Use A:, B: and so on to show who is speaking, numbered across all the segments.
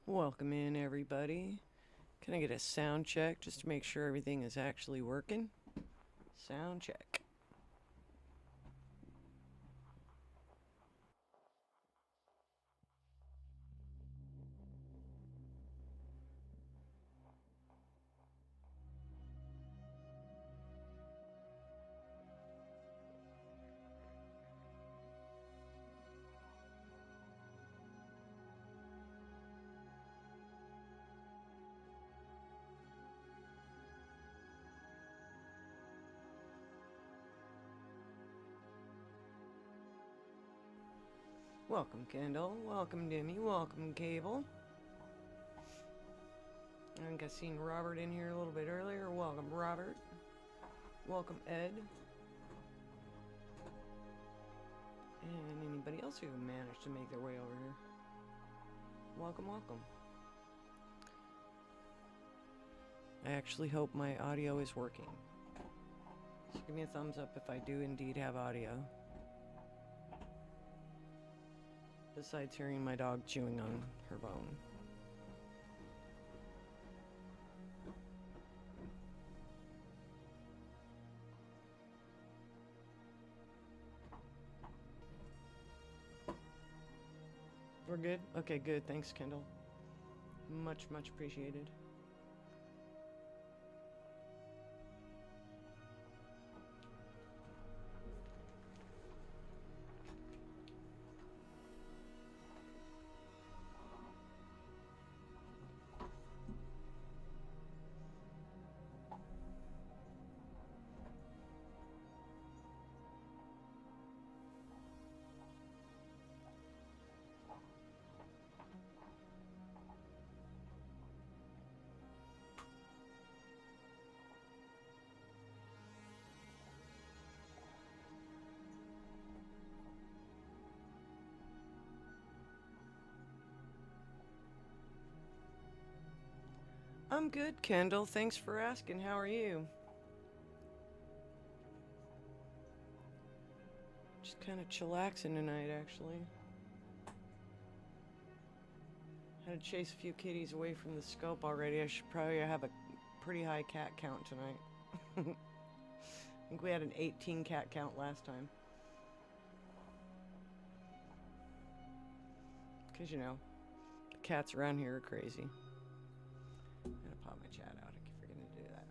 A: Welcome in, everybody. Can I get a sound check just to make sure everything is actually working? Sound check. Welcome, Kendall. Welcome, Demi. Welcome, Cable. I think I seen Robert in here a little bit earlier. Welcome, Robert. Welcome, Ed. And anybody else who managed to make their way over here. Welcome, welcome. I actually hope my audio is working. So give me a thumbs up if I do indeed have audio. Besides hearing my dog chewing on her bone. We're good? Okay, good. Thanks, Kendall. Much, much appreciated. I'm good, Kendall. Thanks for asking. How are you? Just kind of chillaxing tonight, actually. Had to chase a few kitties away from the scope already. I should probably have a pretty high cat count tonight. I think we had an 18 cat count last time. Because, you know, the cats around here are crazy. I'm gonna pop my chat out. I keep forgetting to do that.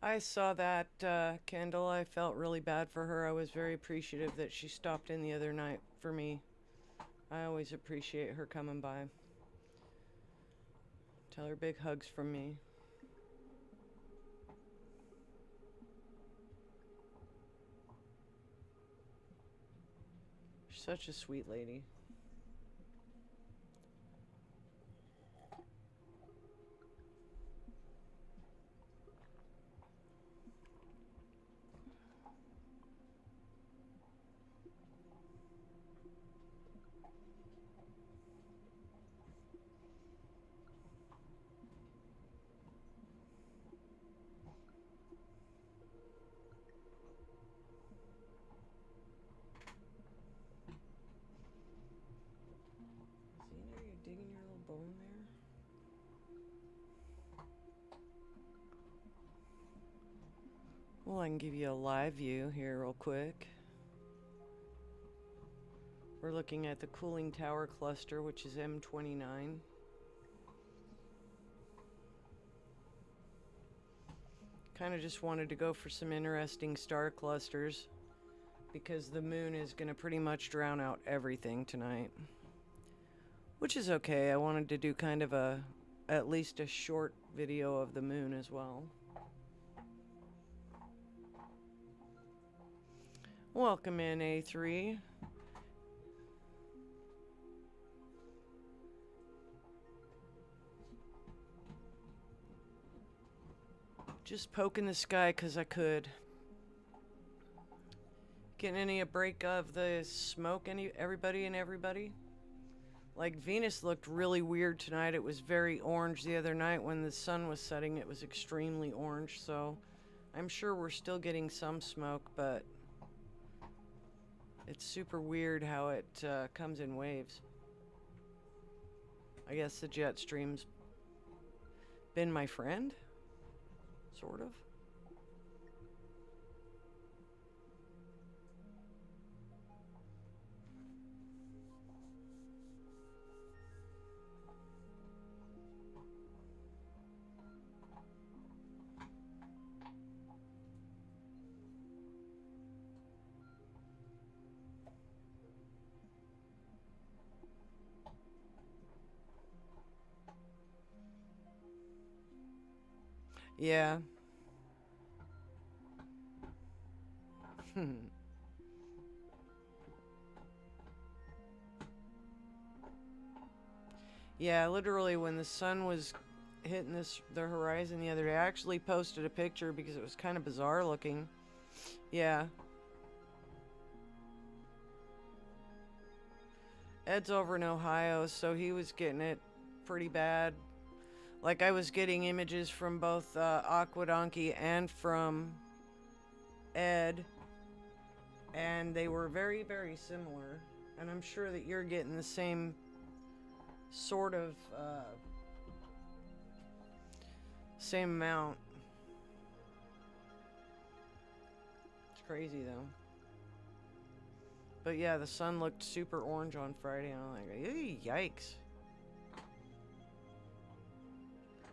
A: I saw that, Kendall. I felt really bad for her. I was very appreciative that she stopped in the other night for me. I always appreciate her coming by. Tell her big hugs from me. She's such a sweet lady. See there, you're digging your little bone there? Well, I can give you a live view here real quick. We're looking at the Cooling Tower Cluster, which is M29. Kind of just wanted to go for some interesting star clusters because the moon is going to pretty much drown out everything tonight. Which is okay. I wanted to do kind of at least a short video of the moon as well. Welcome in, A3. Just poking the sky because I could. Getting any a break of the smoke, everybody? Like, Venus looked really weird tonight. It was very orange the other night when the sun was setting. It was extremely orange, so I'm sure we're still getting some smoke, but it's super weird how it comes in waves. I guess the jet stream's been my friend, sort of. Yeah. Yeah, literally when the sun was hitting the horizon the other day, I actually posted a picture because it was kind of bizarre looking. Yeah. Ed's over in Ohio, so he was getting it pretty bad. Like, I was getting images from both Aquadonkey and from Ed, and they were very, very similar. And I'm sure that you're getting the same sort of same amount. It's crazy though. But yeah, the sun looked super orange on Friday, and I'm like, yikes.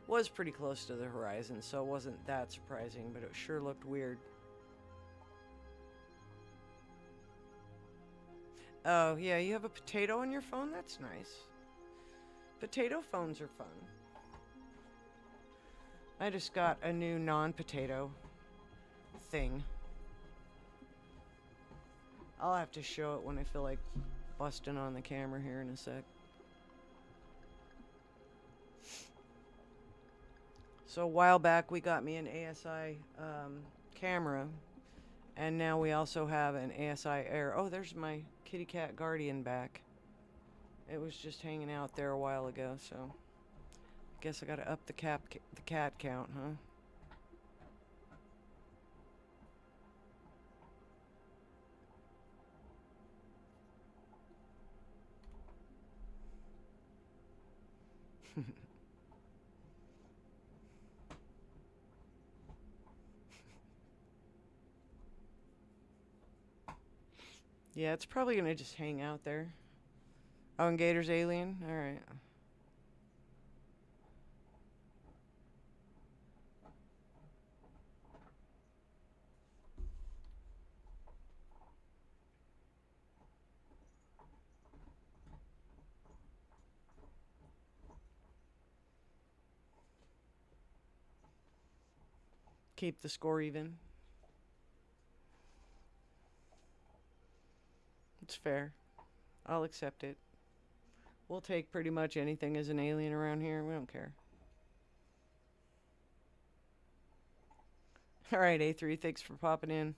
A: Was pretty close to the horizon, so it wasn't that surprising, but it sure looked weird. Oh, yeah, you have a potato on your phone? That's nice. Potato phones are fun. I just got a new non-potato thing. I'll have to show it when I feel like busting on the camera here in a sec. So a while back we got me an ASI camera, and now we also have an ASI Air. Oh, there's my kitty cat guardian back. It was just hanging out there a while ago, so I guess I gotta up the cat count, huh? Yeah, it's probably gonna just hang out there. Oh, and Gator's alien? Alright. Keep the score even. It's fair. I'll accept it. We'll take pretty much anything as an alien around here. We don't care. Alright, A3, thanks for popping in.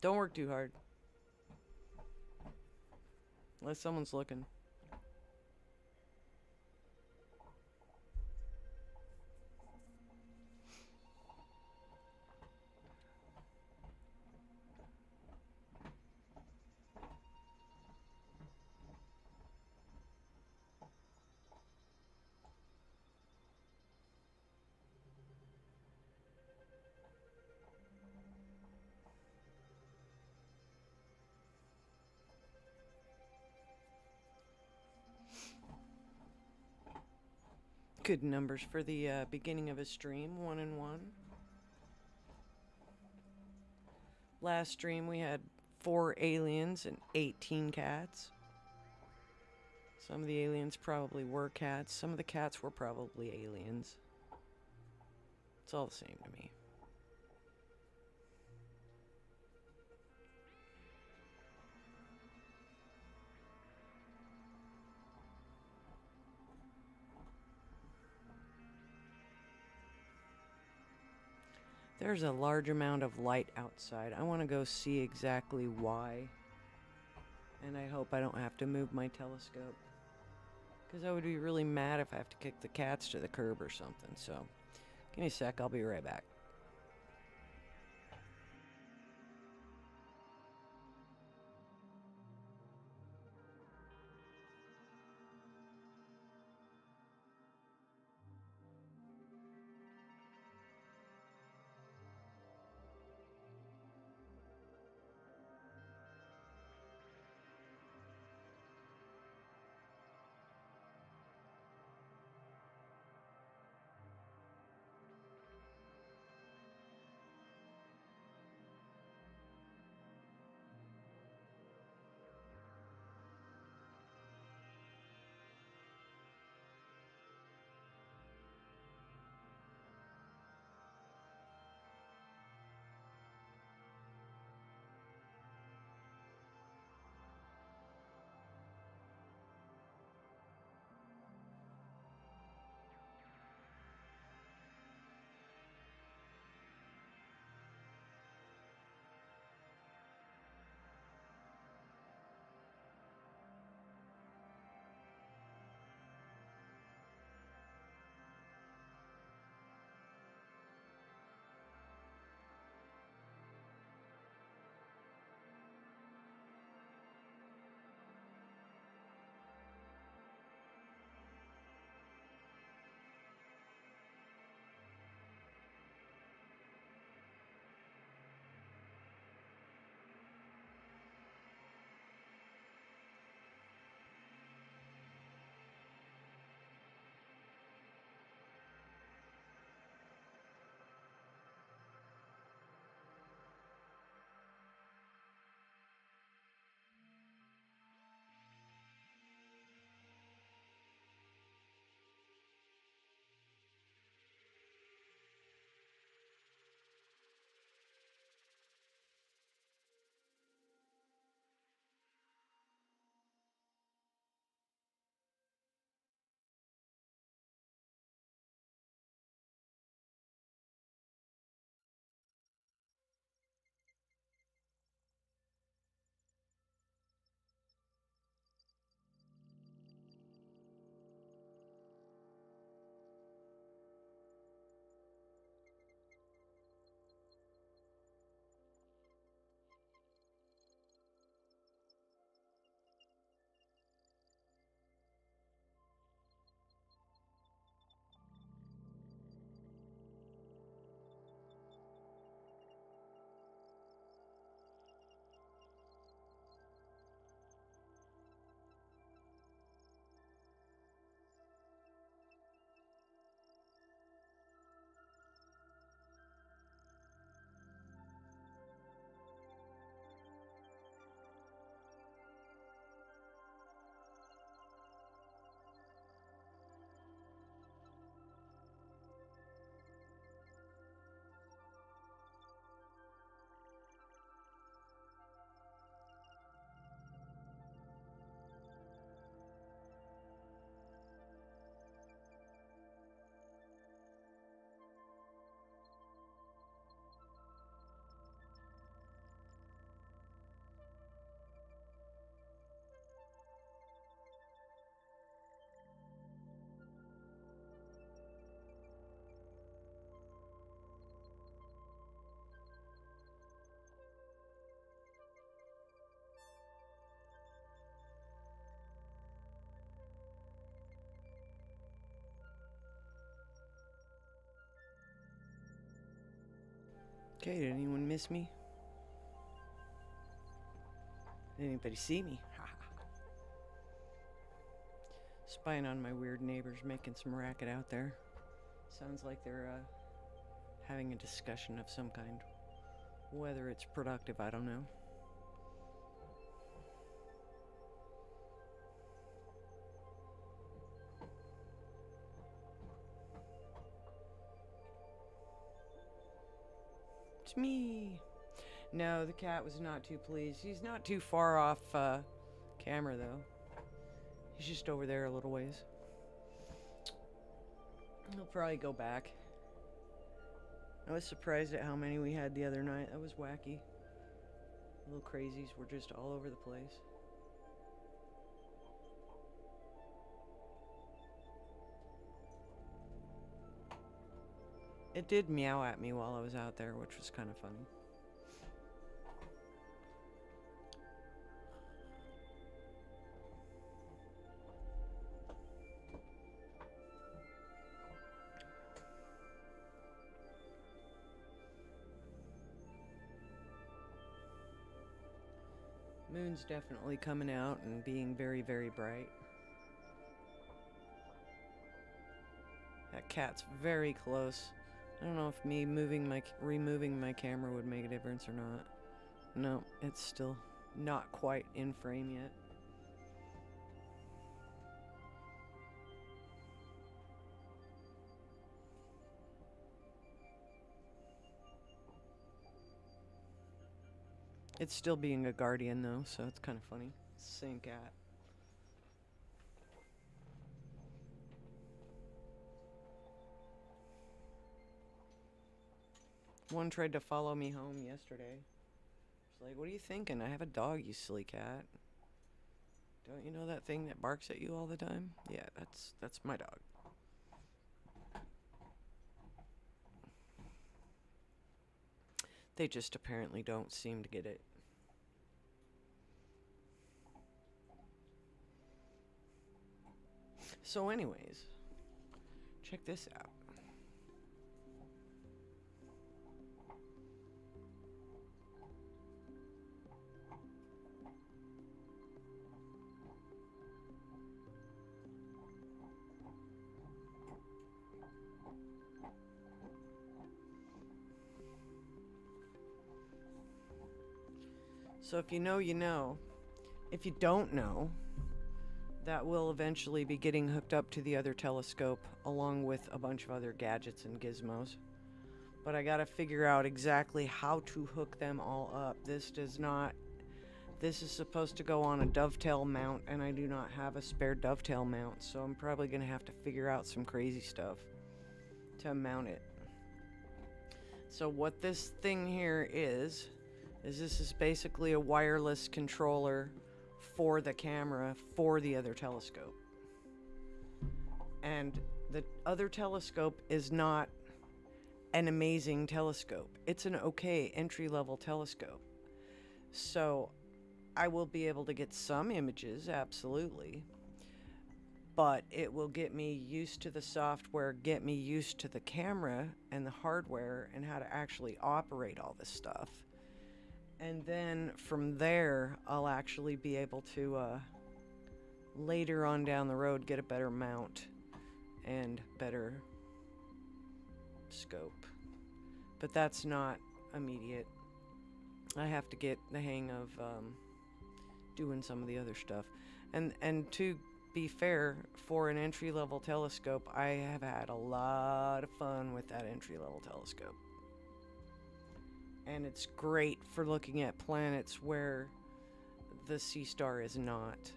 A: Don't work too hard. Unless someone's looking. Good numbers for the beginning of a stream, 1 and 1. Last stream we had 4 aliens and 18 cats. Some of the aliens probably were cats. Some of the cats were probably aliens. It's all the same to me. There's a large amount of light outside. I want to go see exactly why. And I hope I don't have to move my telescope. Because I would be really mad if I have to kick the cats to the curb or something. So, give me a sec. I'll be right back. Okay, did anyone miss me? Did anybody see me? Spying on my weird neighbors making some racket out there. Sounds like they're having a discussion of some kind. Whether it's productive, I don't know. It's me. No, the cat was not too pleased. He's not too far off camera, though. He's just over there a little ways. He'll probably go back. I was surprised at how many we had the other night. That was wacky. Little crazies were just all over the place. It did meow at me while I was out there, which was kind of funny. Moon's definitely coming out and being very, very bright. That cat's very close. I don't know if me removing my camera would make a difference or not. No, it's still not quite in frame yet. It's still being a guardian though, so it's kind of funny. It's the same cat. One tried to follow me home yesterday. It's like, what are you thinking? I have a dog, you silly cat. Don't you know that thing that barks at you all the time? Yeah, that's my dog. They just apparently don't seem to get it. So anyways, check this out. So if you know, you know. If you don't know, that will eventually be getting hooked up to the other telescope along with a bunch of other gadgets and gizmos. But I gotta figure out exactly how to hook them all up. This is supposed to go on a dovetail mount, and I do not have a spare dovetail mount, so I'm probably gonna have to figure out some crazy stuff to mount it. So what this thing here is this is basically a wireless controller for the camera for the other telescope. And the other telescope is not an amazing telescope. It's an okay entry-level telescope. So I will be able to get some images, absolutely. But it will get me used to the software, get me used to the camera and the hardware and how to actually operate all this stuff. And then from there, I'll actually be able to, later on down the road, get a better mount and better scope. But that's not immediate. I have to get the hang of doing some of the other stuff. And to be fair, for an entry-level telescope, I have had a lot of fun with that entry-level telescope. And it's great for looking at planets where the sea star is not.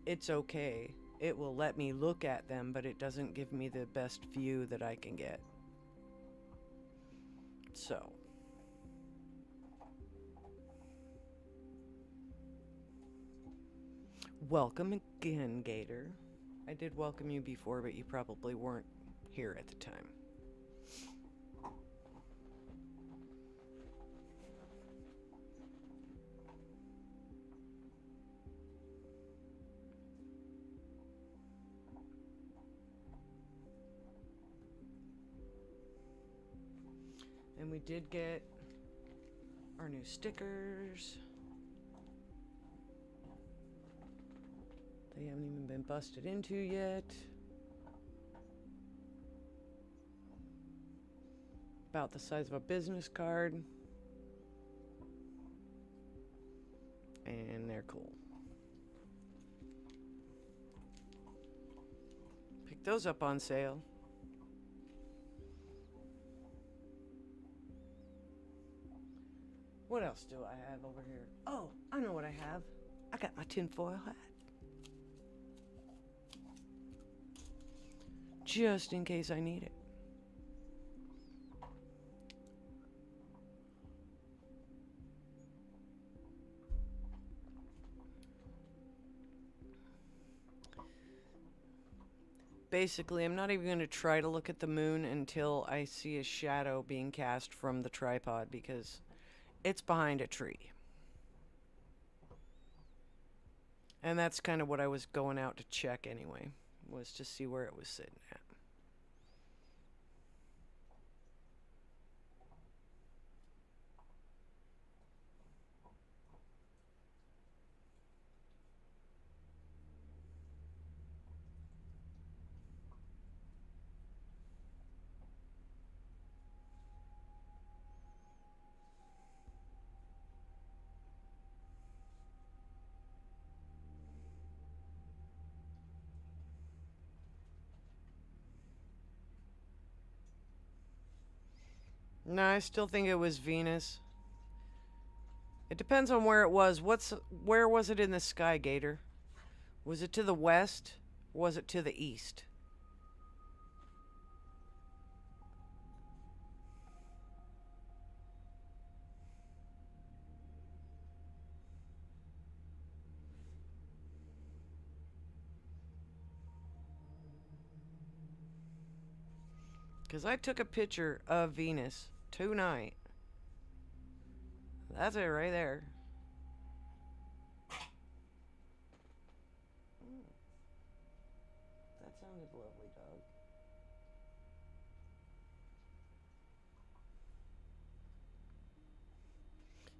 A: It's okay. It will let me look at them, but it doesn't give me the best view that I can get. So. Welcome again, Gator. I did welcome you before, but you probably weren't here at the time. And we did get our new stickers. They haven't even been busted into yet. About the size of a business card. And they're cool. Pick those up on sale. What else do I have over here? Oh, I know what I have. I got my tinfoil hat. Just in case I need it. Basically, I'm not even going to try to look at the moon until I see a shadow being cast from the tripod because it's behind a tree. And that's kind of what I was going out to check anyway, was to see where it was sitting at. No, I still think it was Venus. It depends on where it was. Where was it in the sky, Gator? Was it to the west? Or was it to the east? Because I took a picture of Venus tonight. That's it right there. That sounded lovely, dog.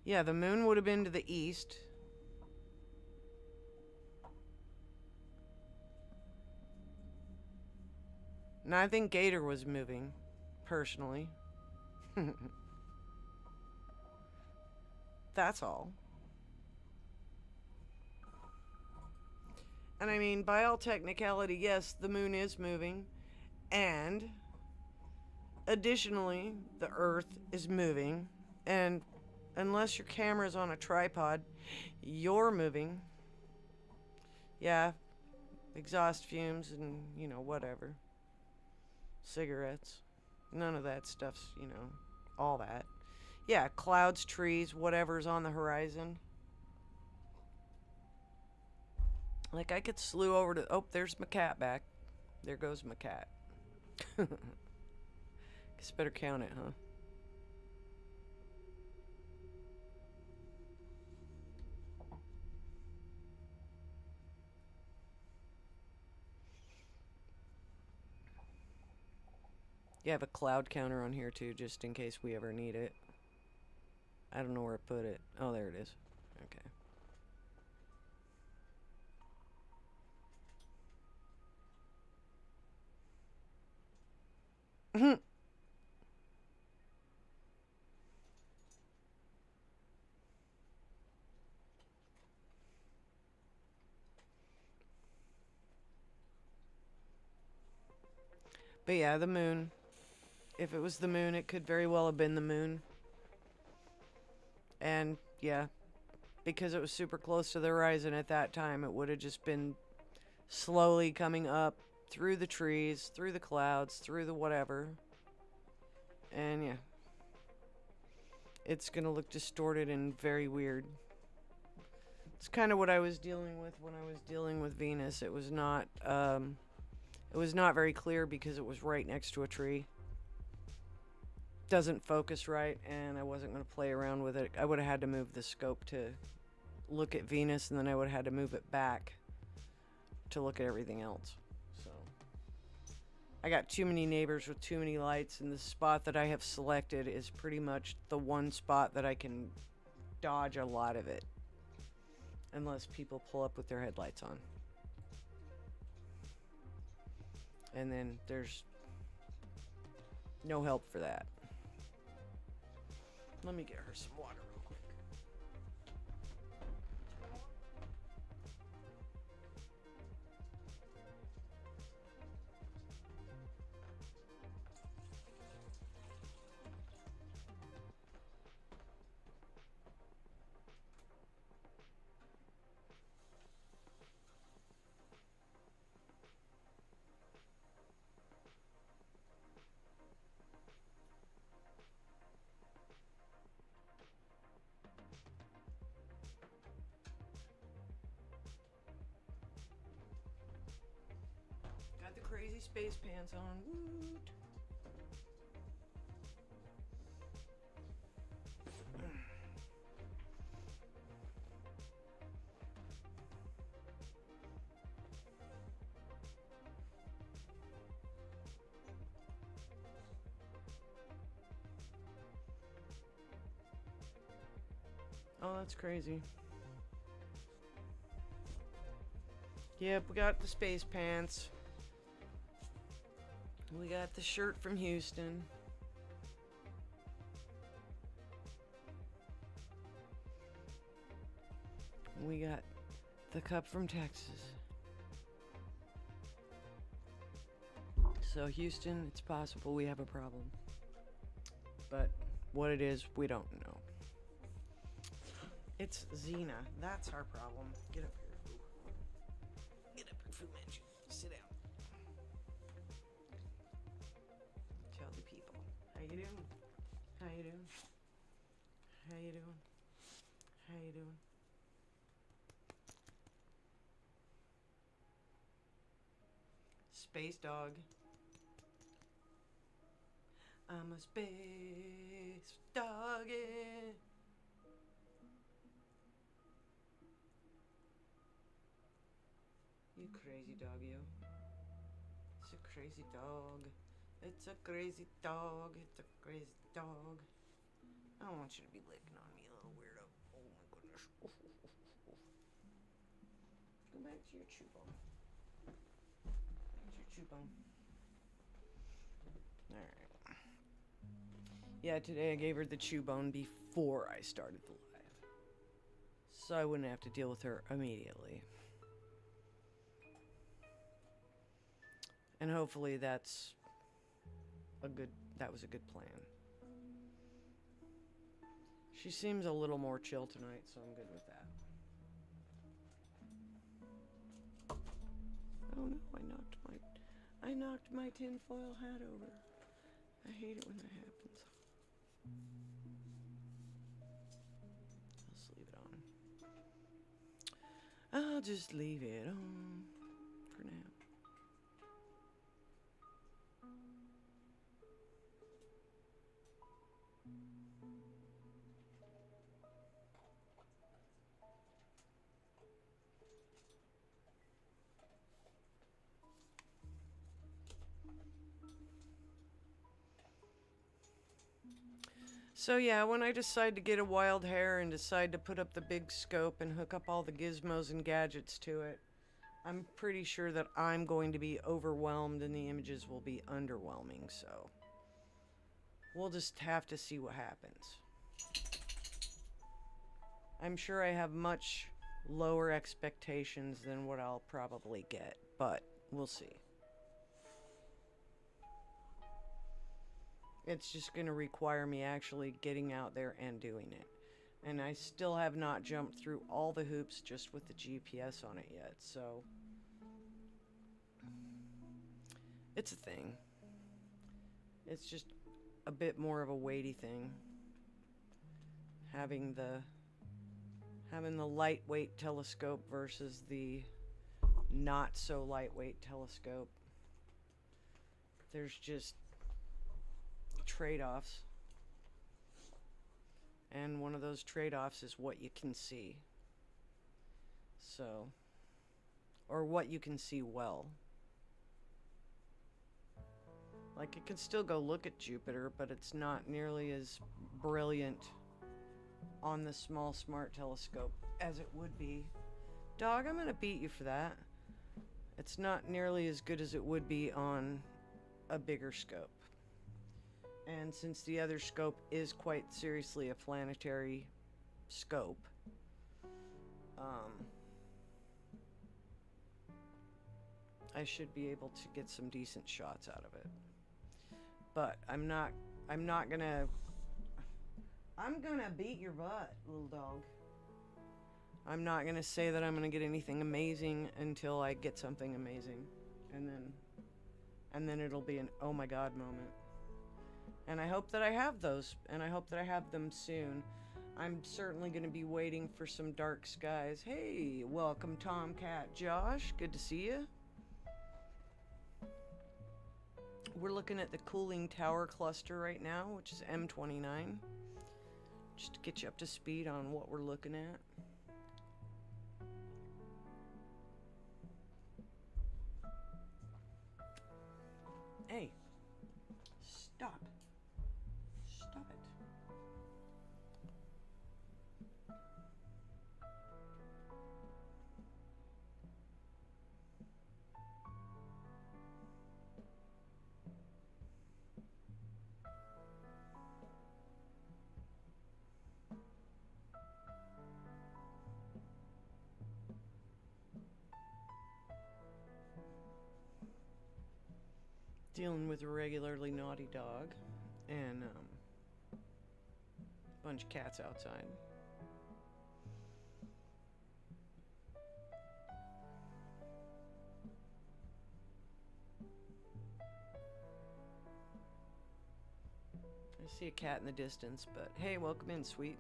A: Yeah, the moon would have been to the east. And I think Gator was moving, personally. That's all. And I mean, by all technicality, yes, the moon is moving. And additionally, the Earth is moving. And unless your camera's on a tripod, you're moving. Yeah, exhaust fumes and, you know, whatever. Cigarettes. None of that stuff's, you know, all that. Yeah, clouds, trees, whatever's on the horizon. Like, I could slew over to... Oh, there's my cat back. There goes my cat. Guess better count it, huh? You have a cloud counter on here, too, just in case we ever need it. I don't know where I put it. Oh, there it is. Okay. But yeah, the moon. If it was the moon, it could very well have been the moon. And yeah, because it was super close to the horizon at that time, it would have just been slowly coming up through the trees, through the clouds, through the whatever. And yeah, it's going to look distorted and very weird. It's kind of what I was dealing with when I was dealing with Venus. It was not very clear because it was right next to a tree. Doesn't focus right, and I wasn't going to play around with it. I would have had to move the scope to look at Venus, and then I would have had to move it back to look at everything else. So I got too many neighbors with too many lights, and the spot that I have selected is pretty much the one spot that I can dodge a lot of it, unless people pull up with their headlights on. And then there's no help for that. Let me get her some water real quick. crazy space pants on. Woot! Oh, that's crazy. Yep, we got the space pants. We got the shirt from Houston. We got the cup from Texas. So Houston, it's possible we have a problem. But what it is, we don't know. It's Xena. That's our problem. Get up here, Fu. Get up here, Fu Manchu. Sit down. Tell the people. How you doing? How you doing? How you doing? How you doing? Space dog. I'm a space doggy. You crazy dog, you. It's a crazy dog. It's a crazy dog. It's a crazy dog. I don't want you to be licking on me, you little weirdo. Oh my goodness. Go back to your chew bone. Back to your chew bone. Alright. Yeah, today I gave her the chew bone before I started the live. So I wouldn't have to deal with her immediately. And hopefully that was a good plan. She seems a little more chill tonight, so I'm good with that. Oh no, I knocked my tinfoil hat over. I hate it when that happens. I'll just leave it on for now. So yeah, when I decide to get a wild hair and decide to put up the big scope and hook up all the gizmos and gadgets to it, I'm pretty sure that I'm going to be overwhelmed and the images will be underwhelming, so we'll just have to see what happens. I'm sure I have much lower expectations than what I'll probably get, but we'll see. It's just going to require me actually getting out there and doing it. And I still have not jumped through all the hoops just with the GPS on it yet, so it's a thing. It's just a bit more of a weighty thing. Having the lightweight telescope versus the not so lightweight telescope. There's just trade-offs. And one of those trade-offs is what you can see. So, or what you can see well. Like, it can still go look at Jupiter, but it's not nearly as brilliant on the small smart telescope as it would be. Dog, I'm gonna beat you for that. It's not nearly as good as it would be on a bigger scope. And since the other scope is quite seriously a planetary scope, I should be able to get some decent shots out of it. But I'm gonna beat your butt, little dog. I'm not gonna say that I'm gonna get anything amazing until I get something amazing. And then it'll be an oh my god moment. And I hope that I have those, and I hope that I have them soon. I'm certainly going to be waiting for some dark skies. Hey, welcome Tomcat Josh. Good to see you. We're looking at the Cooling Tower Cluster right now, which is M29. Just to get you up to speed on what we're looking at. Hey, stop. Stop it. Dealing with a regularly naughty dog and a bunch of cats outside. I see a cat in the distance, but hey, welcome in, sweet.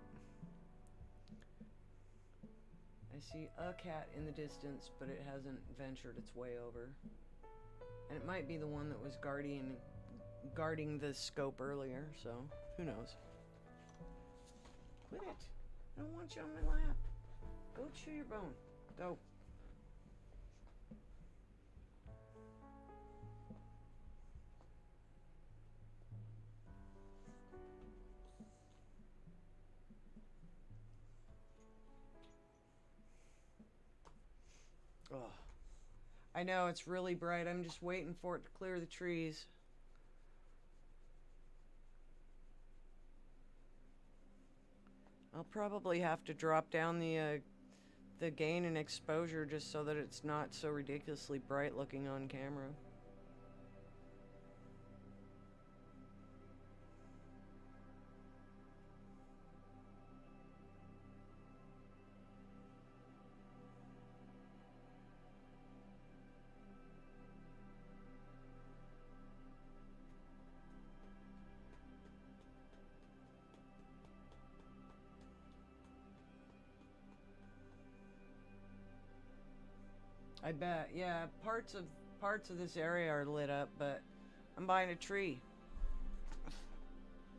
A: I see a cat in the distance, but it hasn't ventured its way over. And it might be the one that was guarding the scope earlier, so who knows. Quit it. I don't want you on my lap. Go chew your bone. Go. Ugh. I know, it's really bright. I'm just waiting for it to clear the trees. I'll probably have to drop down the gain and exposure just so that it's not so ridiculously bright looking on camera. I bet, yeah, parts of this area are lit up, but I'm buying a tree.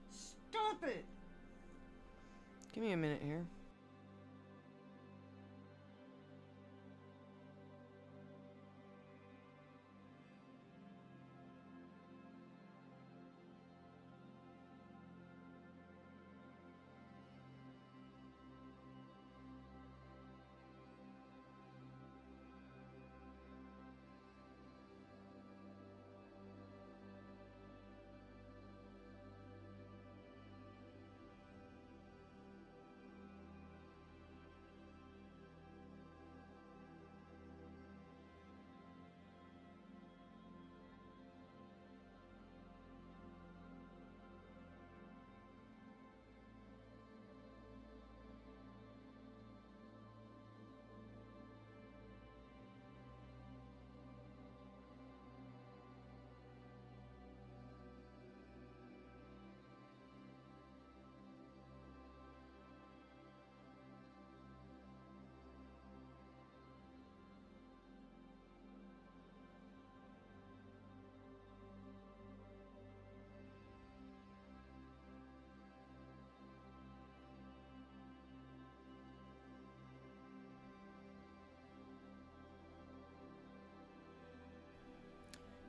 A: Stop it! Give me a minute here.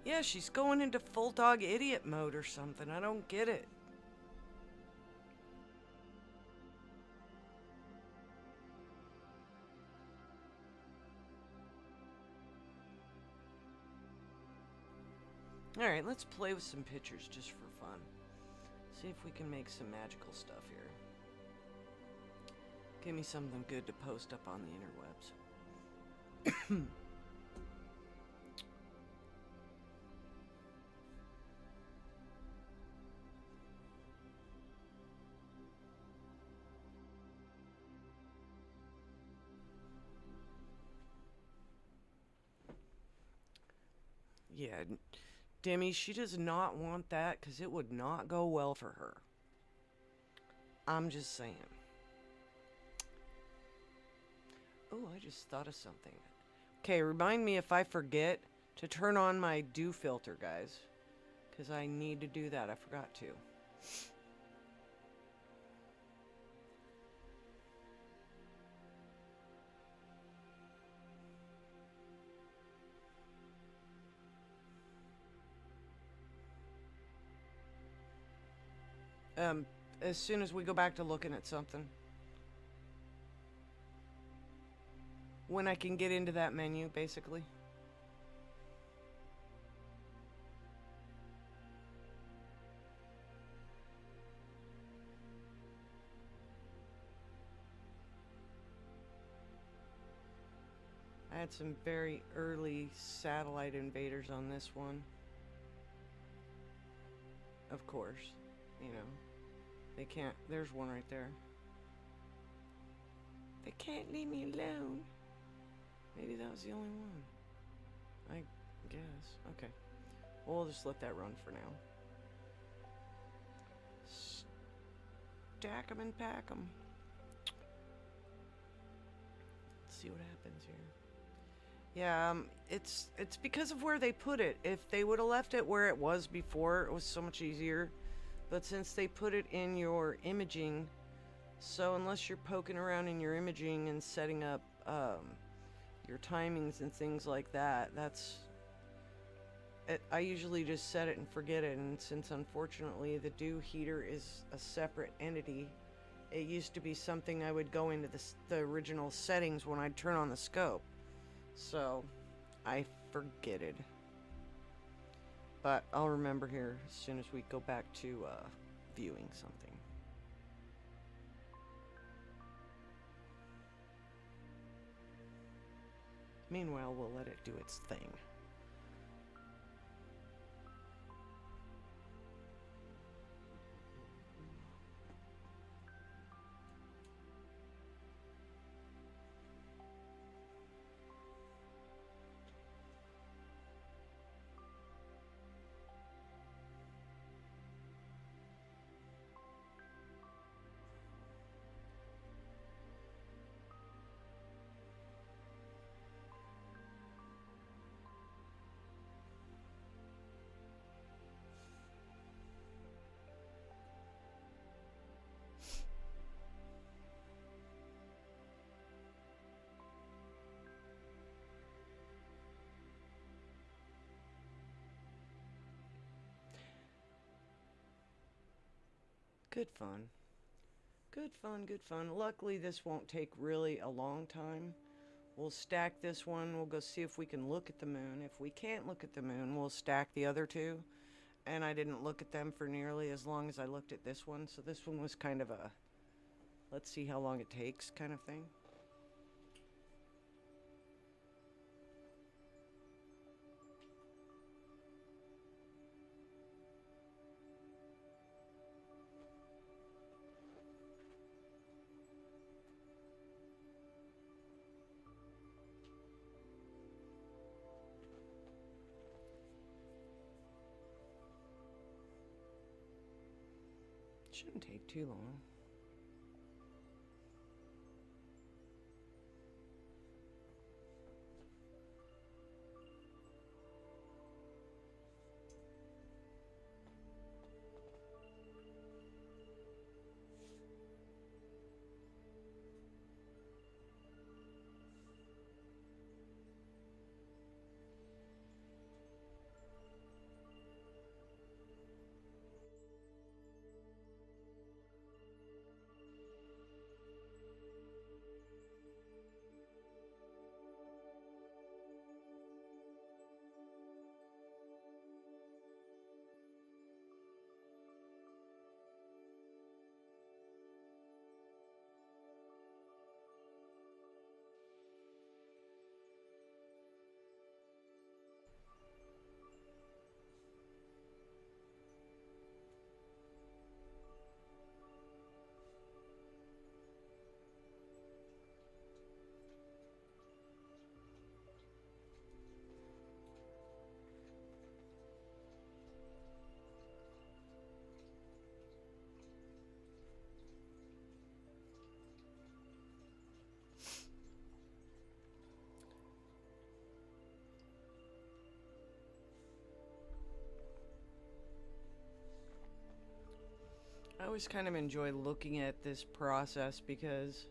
A: Yeah, she's going into full dog idiot mode or something. I don't get it. Alright, let's play with some pictures just for fun. See if we can make some magical stuff here. Give me something good to post up on the interwebs. Yeah, Demi, she does not want that because it would not go well for her. I'm just saying. Oh, I just thought of something. Okay, remind me if I forget to turn on my dew filter, guys. because I need to do that. I forgot to. As soon as we go back to looking at something. When I can get into that menu, basically. I had some very early satellite invaders on this one. Of course, you know, they can't, there's one right there. They can't leave me alone. Maybe that was the only one. I guess. Okay. Well, we'll just let that run for now. Stack 'em and pack 'em. Let's see what happens here. Yeah, it's because of where they put it. If they would have left it where it was before, it was so much easier. But since they put it in your imaging, so unless you're poking around in your imaging and setting up your timings and things like that, I usually just set it and forget it. And since unfortunately the dew heater is a separate entity, it used to be something I would go into the original settings when I'd turn on the scope. So I forget it. But I'll remember here as soon as we go back to viewing something. Meanwhile, we'll let it do its thing. Good fun. Good fun, good fun. Luckily, this won't take really a long time. We'll stack this one. We'll go see if we can look at the moon. If we can't look at the moon, we'll stack the other two. And I didn't look at them for nearly as long as I looked at this one. So this one was kind of a, let's see how long it takes kind of thing. Shouldn't take too long. always kind of enjoy looking at this process because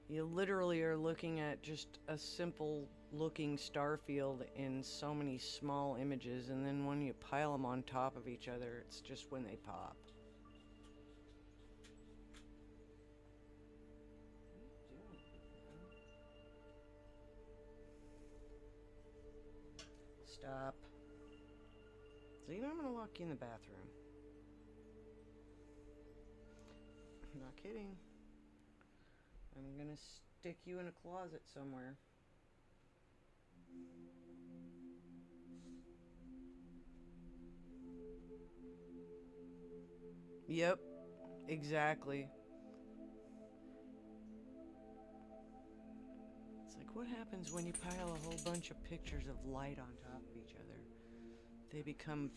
A: you literally are looking at just a simple looking star field in so many small images, and then when you pile them on top of each other, it's just when they pop. Stop. So you know I'm gonna lock you in the bathroom. I'm not kidding. I'm gonna stick you in a closet somewhere. Yep, exactly. It's like, what happens when you pile a whole bunch of pictures of light on top of each other? They become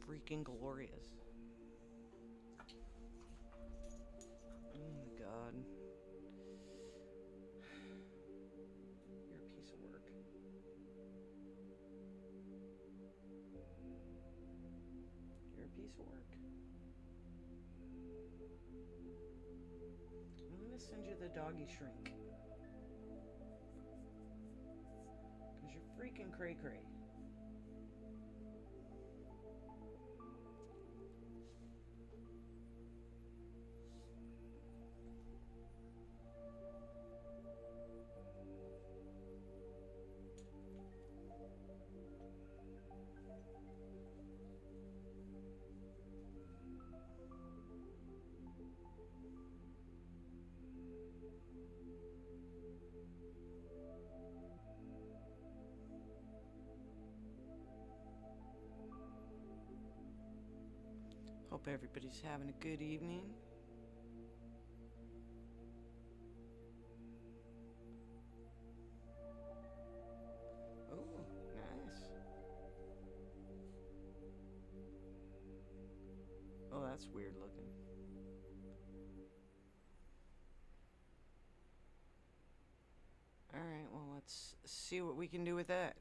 A: freaking glorious. Oh my god. You're a piece of work. You're a piece of work. I'm gonna send you the doggy shrink. Cause you're freaking cray-cray. Hope everybody's having a good evening. Oh, nice. Oh, that's weird looking. Alright, well, let's see what we can do with that.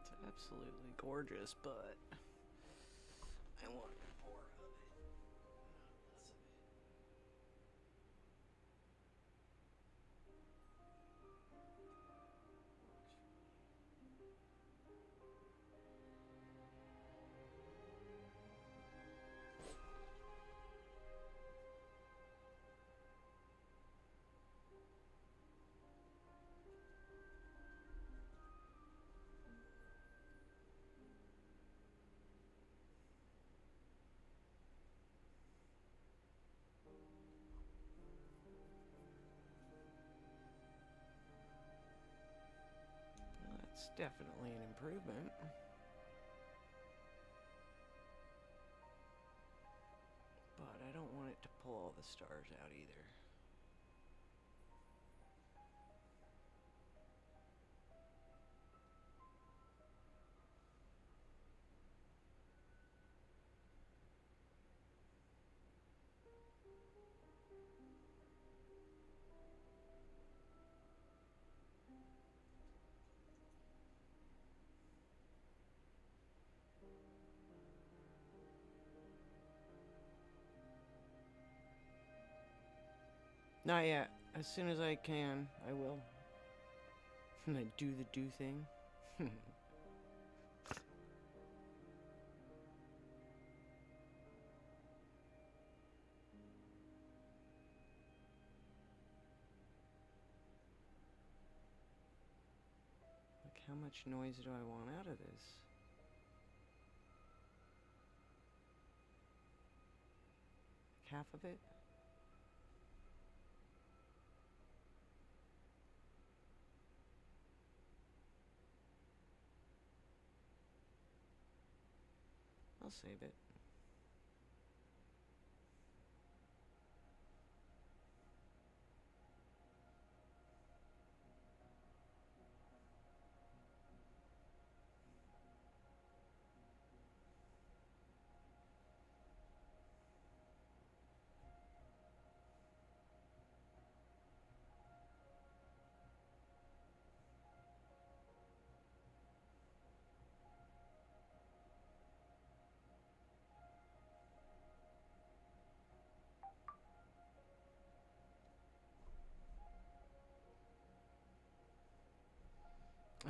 A: It's absolutely gorgeous, but I want more of it, not less of it. Well, that's definitely an improvement. But I don't want it to pull all the stars out either. Not yet. As soon as I can, I will. And I do the do thing. Like, how much noise do I want out of this? Like half of it? I'll save it.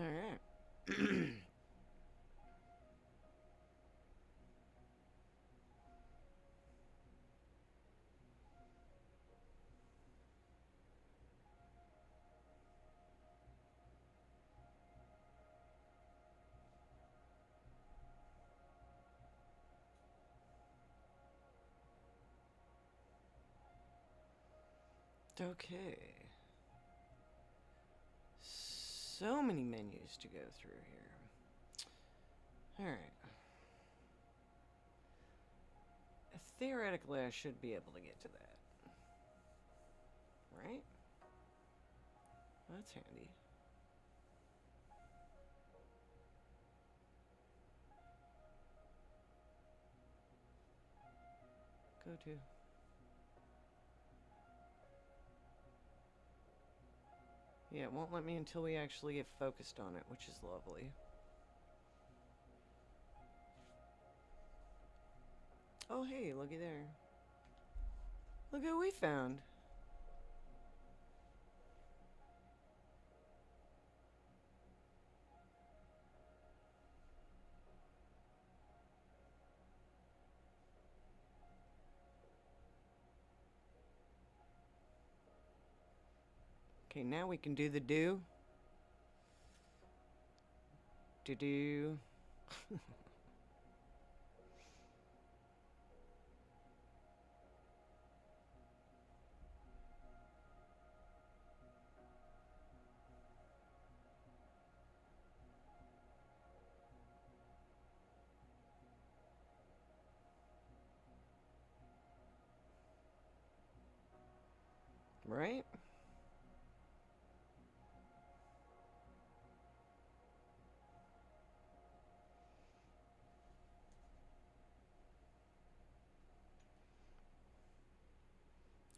A: Alright. Okay. So many menus to go through here. Alright. Theoretically, I should be able to get to that. Right? That's handy. Go to. Yeah, it won't let me until we actually get focused on it, which is lovely. Oh, hey, looky there. Look what we found. Okay, now we can do the do. Do-do. Right?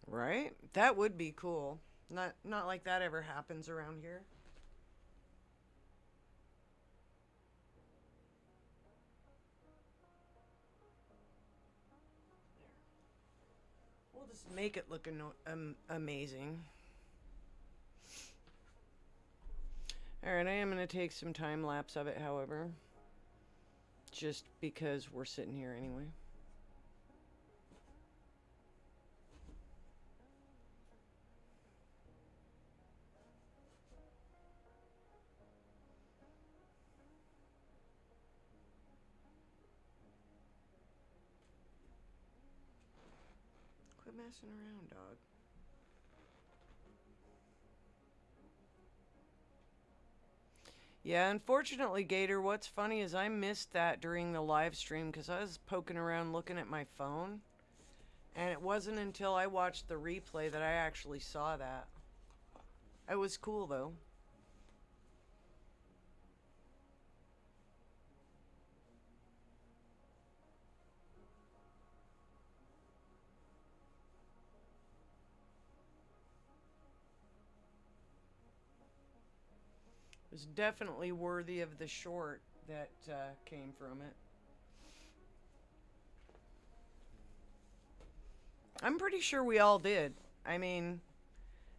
A: Right? That would be cool. Not like that ever happens around here. We'll just make it look amazing. Alright, I am going to take some time lapse of it, however. Just because we're sitting here anyway. Quit messing around, dog. Yeah, unfortunately, Gator, what's funny is I missed that during the live stream because I was poking around looking at my phone. And it wasn't until I watched the replay that I actually saw that. It was cool, though. It was definitely worthy of the short that came from it. I'm pretty sure we all did. I mean,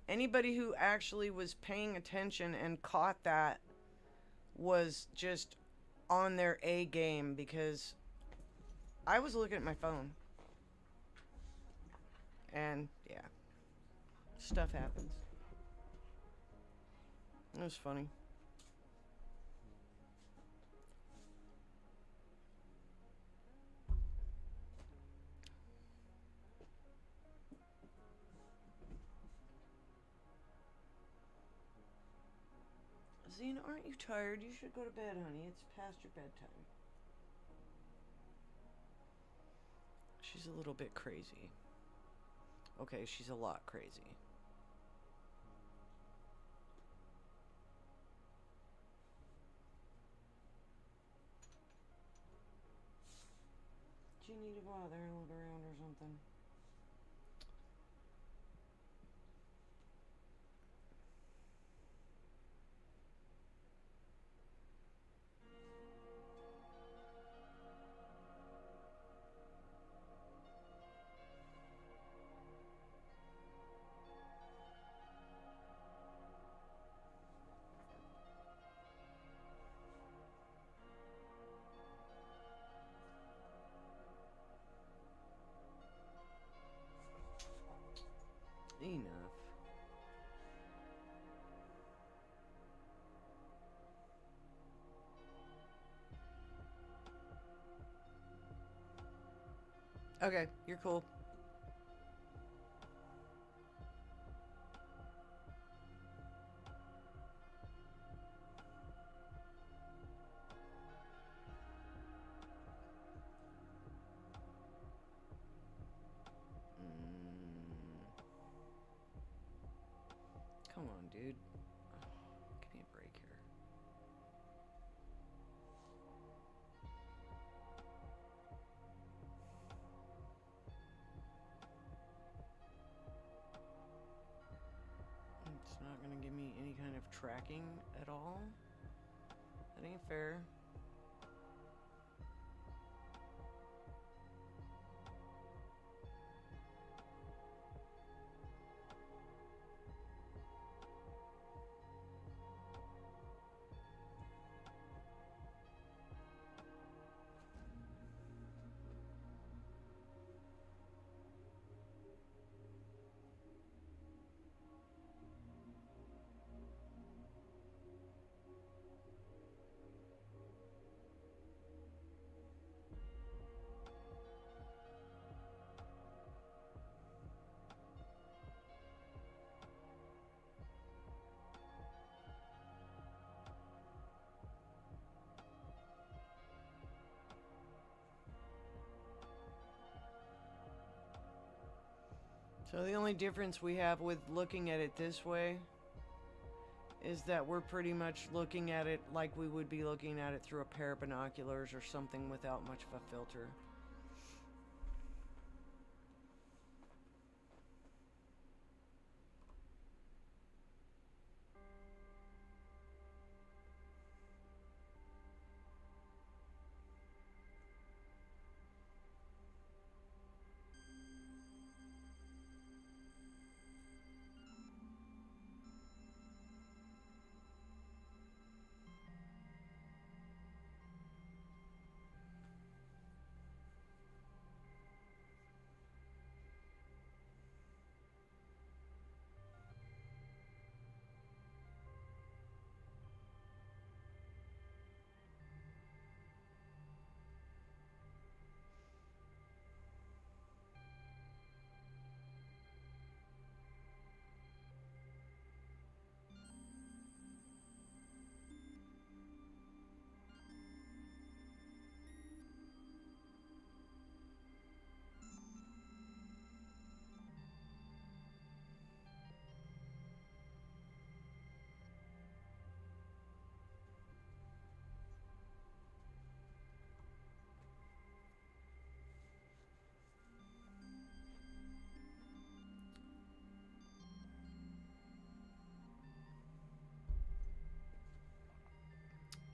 A: anybody who actually was paying attention and caught that was just on their A game because I was looking at my phone. And, yeah. Stuff happens. It was funny. Zena, aren't you tired? You should go to bed, honey. It's past your bedtime. She's a little bit crazy. Okay, she's a lot crazy. Do you need to go out there and look around or something? Enough. Okay, you're cool. Come on, dude. Give me a break here. It's not gonna give me any kind of tracking at all. That ain't fair. So the only difference we have with looking at it this way is that we're pretty much looking at it like we would be looking at it through a pair of binoculars or something without much of a filter.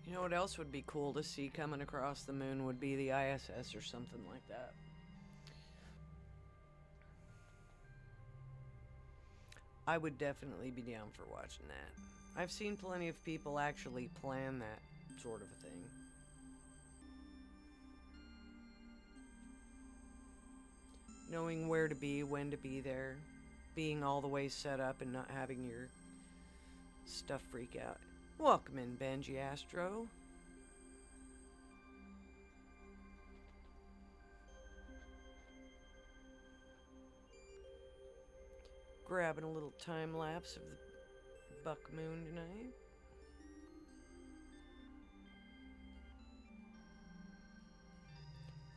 A: You know what else would be cool to see coming across the moon would be the ISS or something like that. I would definitely be down for watching that. I've seen plenty of people actually plan that sort of a thing. Knowing where to be, when to be there, being all the way set up and not having your stuff freak out. Welcome in, Benji Astro. Grabbing a little time lapse of the buck moon tonight.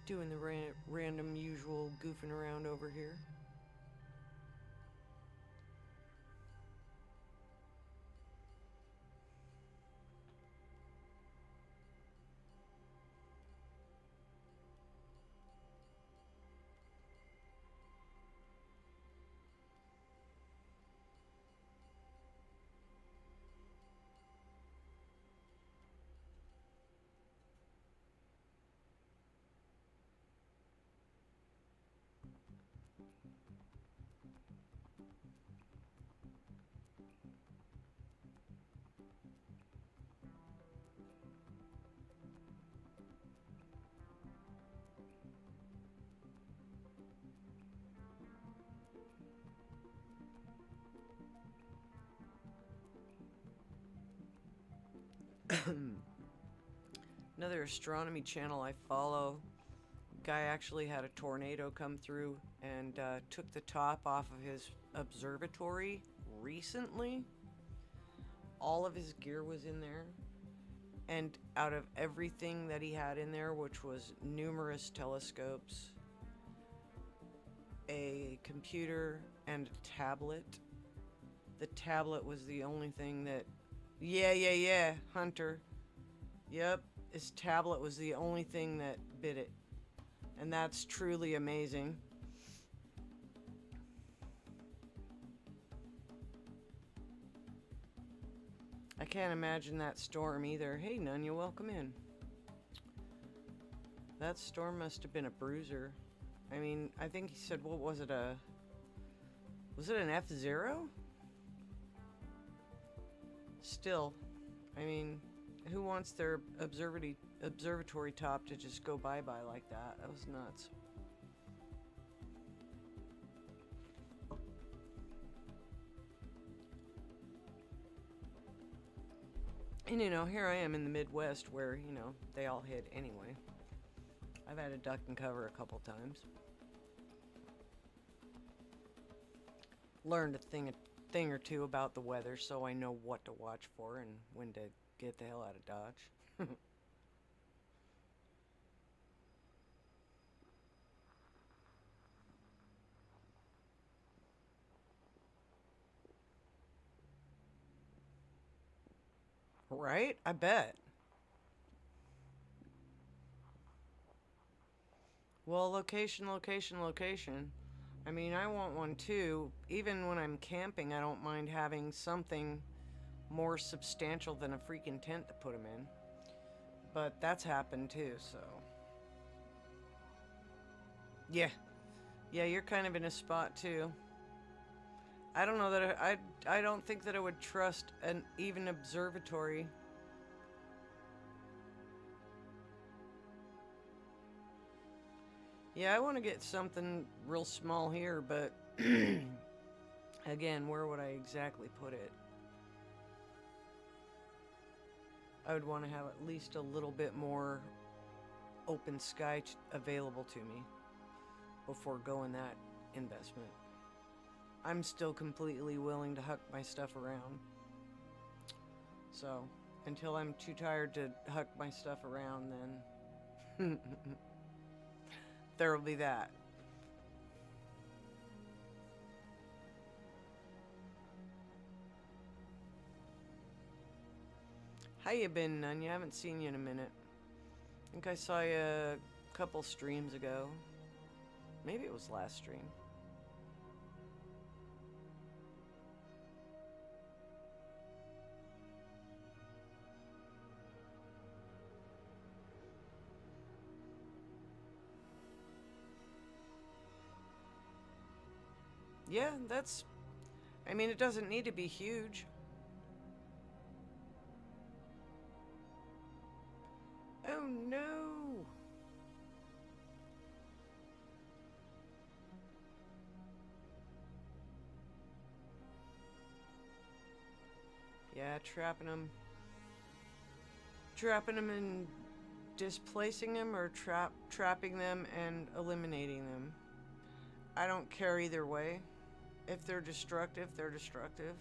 A: Doing the random usual goofing around over here. Another astronomy channel I follow, guy actually had a tornado come through and took the top off of his observatory recently. All of his gear was in there, and out of everything that he had in there, which was numerous telescopes, a computer, and a tablet, the tablet was the only thing that... Yeah, Hunter. Yep, his tablet was the only thing that bit it. And that's truly amazing. I can't imagine that storm either. Hey, Nunya, welcome in. That storm must have been a bruiser. I mean, I think he said, what was it, was it an F0? Still, I mean, who wants their observatory top to just go bye-bye like that? That was nuts. And you know, here I am in the Midwest where, you know, they all hit anyway. I've had to duck and cover a couple times. Learned a thing or two about the weather, so I know what to watch for and when to get the hell out of Dodge. Right? I bet. Well, location, location, location. I mean, I want one too. Even when I'm camping, I don't mind having something more substantial than a freaking tent to put them in. But that's happened too, so. Yeah. Yeah, you're kind of in a spot too. I don't know that I don't think that I would trust an even observatory. Yeah, I want to get something real small here, but again, where would I exactly put it? I would want to have at least a little bit more open sky available to me before going that investment. I'm still completely willing to huck my stuff around. So, until I'm too tired to huck my stuff around, then there will be that. How you been, Nunya? I haven't seen you in a minute. I think I saw you a couple streams ago. Maybe it was last stream. Yeah, that's... I mean, it doesn't need to be huge. Oh no! Yeah, trapping them and displacing them, or trapping them and eliminating them. I don't care either way. If they're destructive, they're destructive.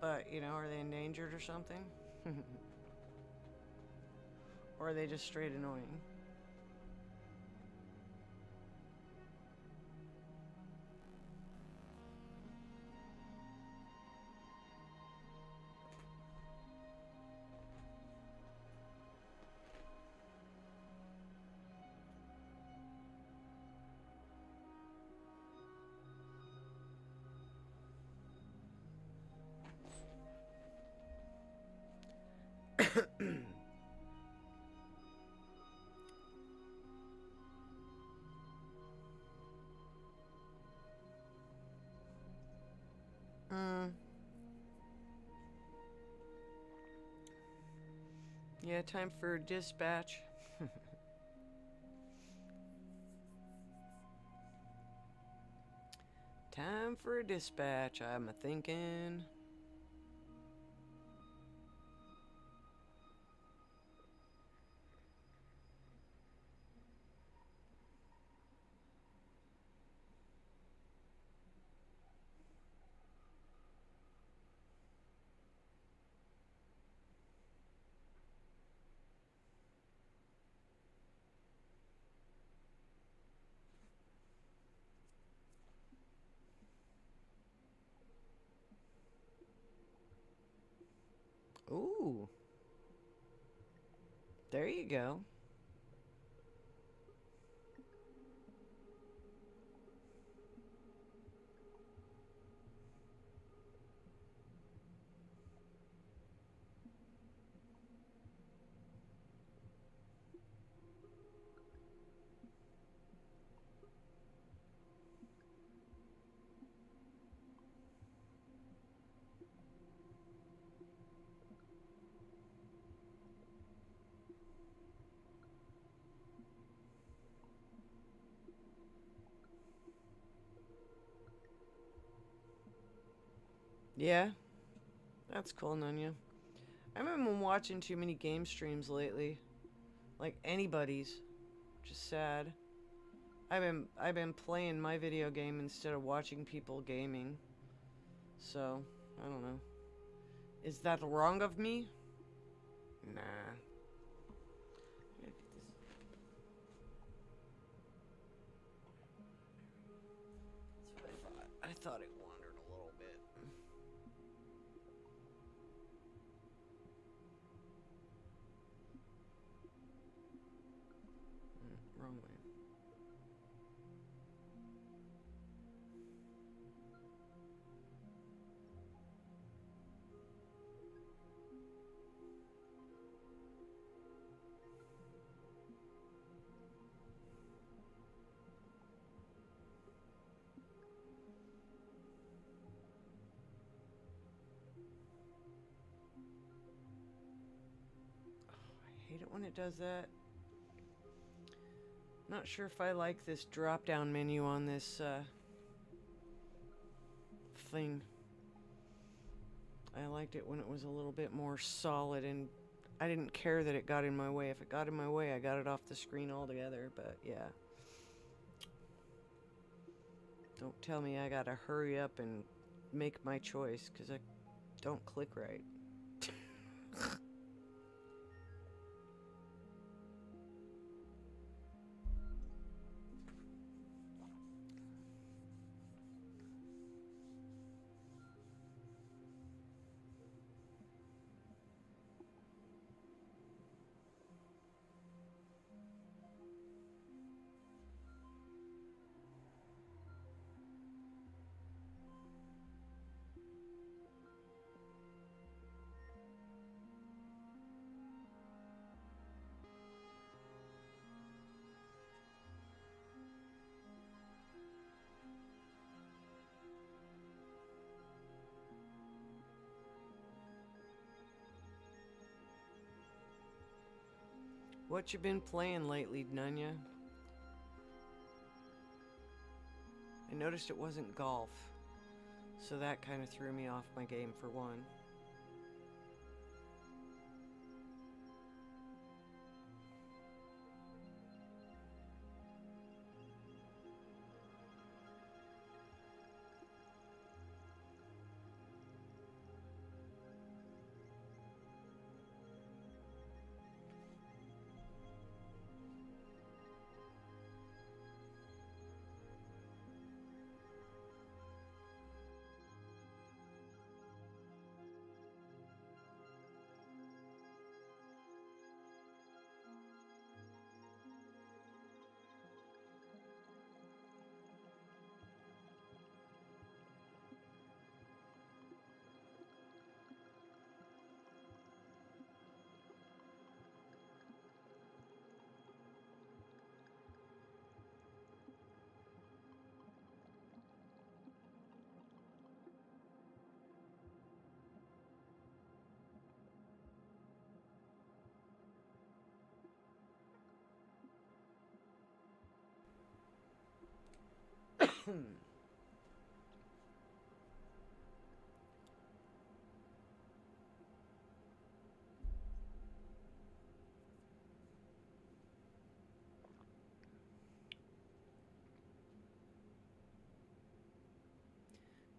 A: But, you know, are they endangered or something? Or are they just straight annoying? Yeah, time for dispatch. Time for a dispatch, I'm a-thinking. There you go. Yeah, that's cool, Nunya. I haven't been watching too many game streams lately. Like anybody's. Just sad. I've been playing my video game instead of watching people gaming. So, I don't know. Is that wrong of me? Nah. That's what I thought. I thought it wandered a little bit. Wrong way. I hate it when it does that. Not sure if I like this drop down menu on this thing. I liked it when it was a little bit more solid, and I didn't care that it got in my way. If it got in my way, I got it off the screen altogether, but yeah. Don't tell me I gotta hurry up and make my choice, because I don't click right. What you been playing lately, Nunya? I noticed it wasn't golf, so that kind of threw me off my game for one.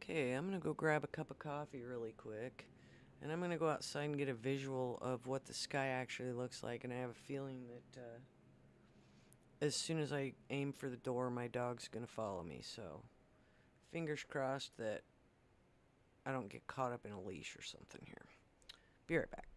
A: Okay, I'm gonna go grab a cup of coffee really quick, and I'm gonna go outside and get a visual of what the sky actually looks like, and I have a feeling that as soon as I aim for the door, my dog's gonna follow me, so fingers crossed that I don't get caught up in a leash or something here. Be right back.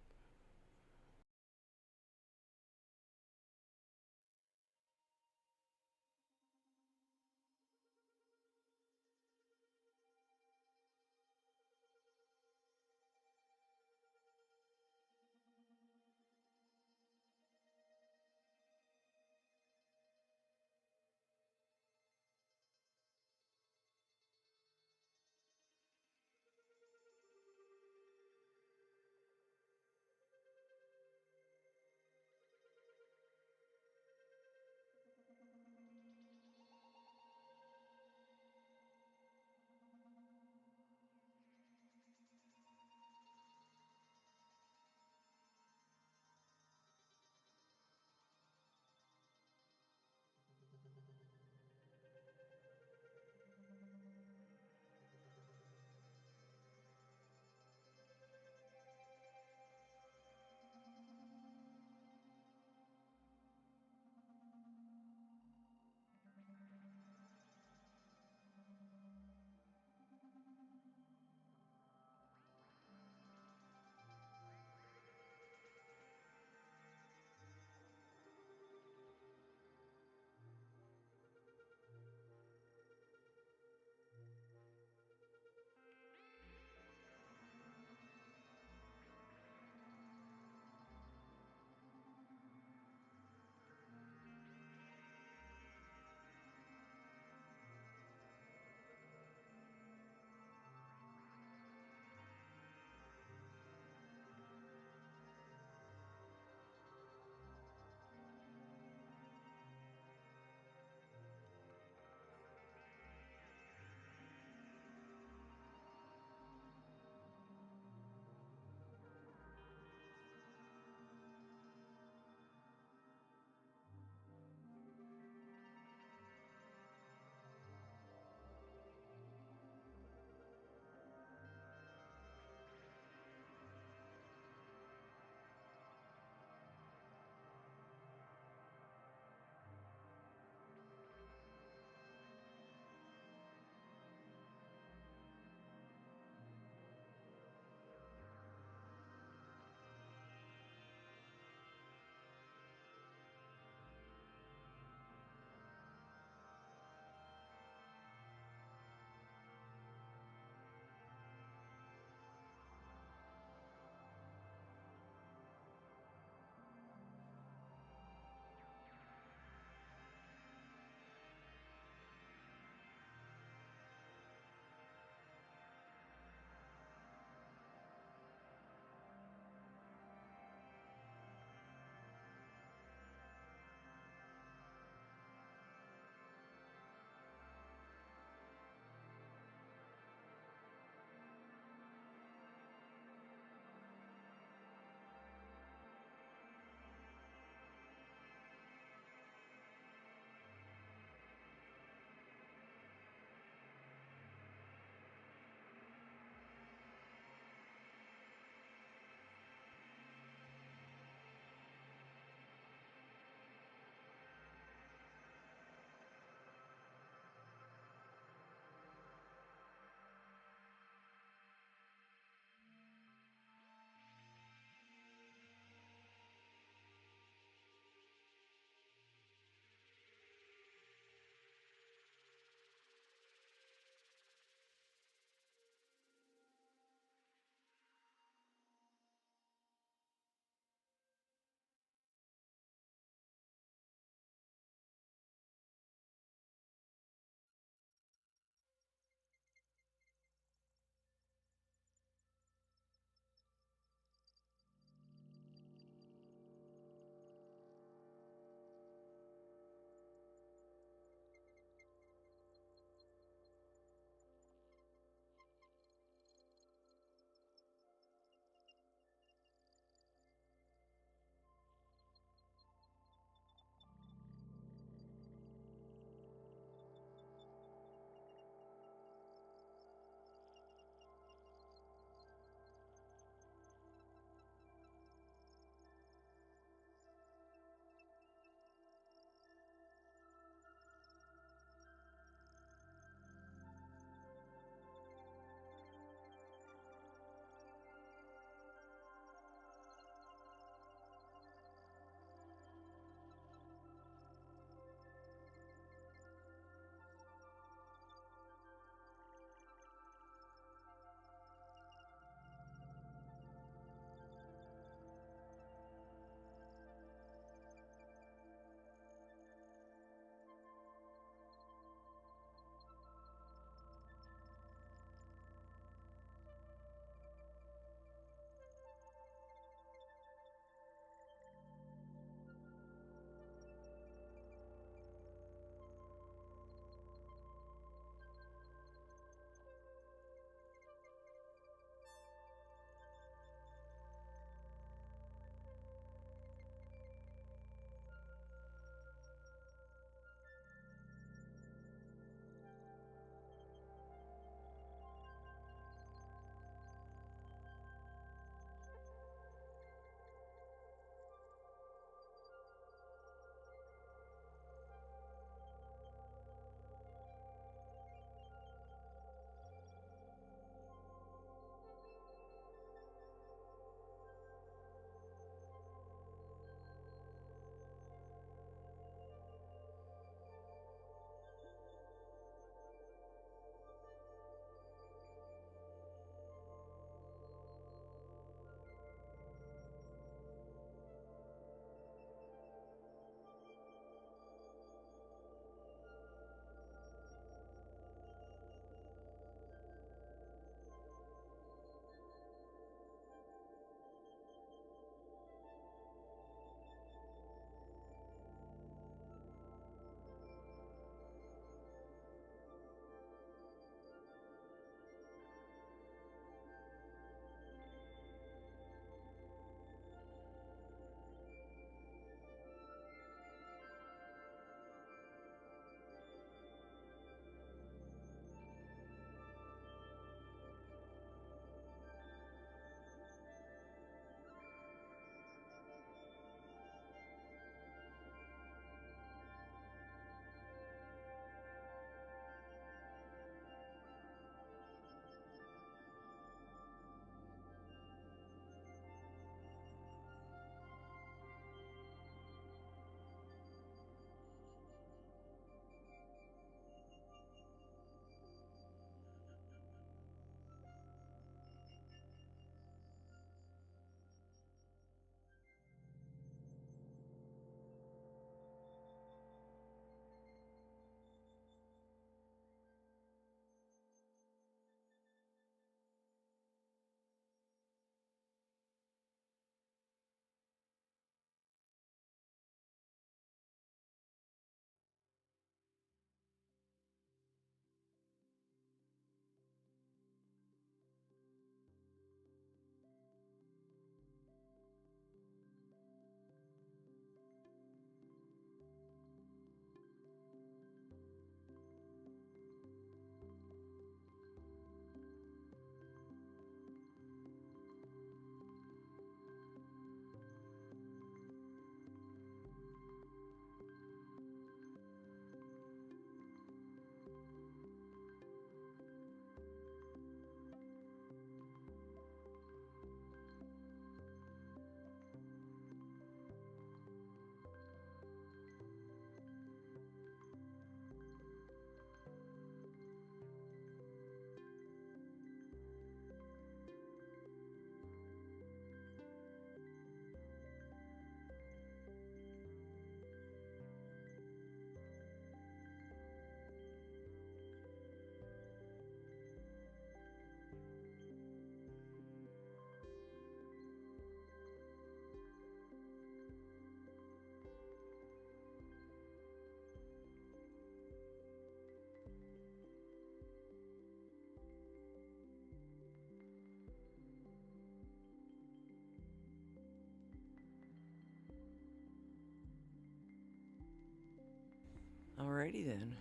A: Alrighty then.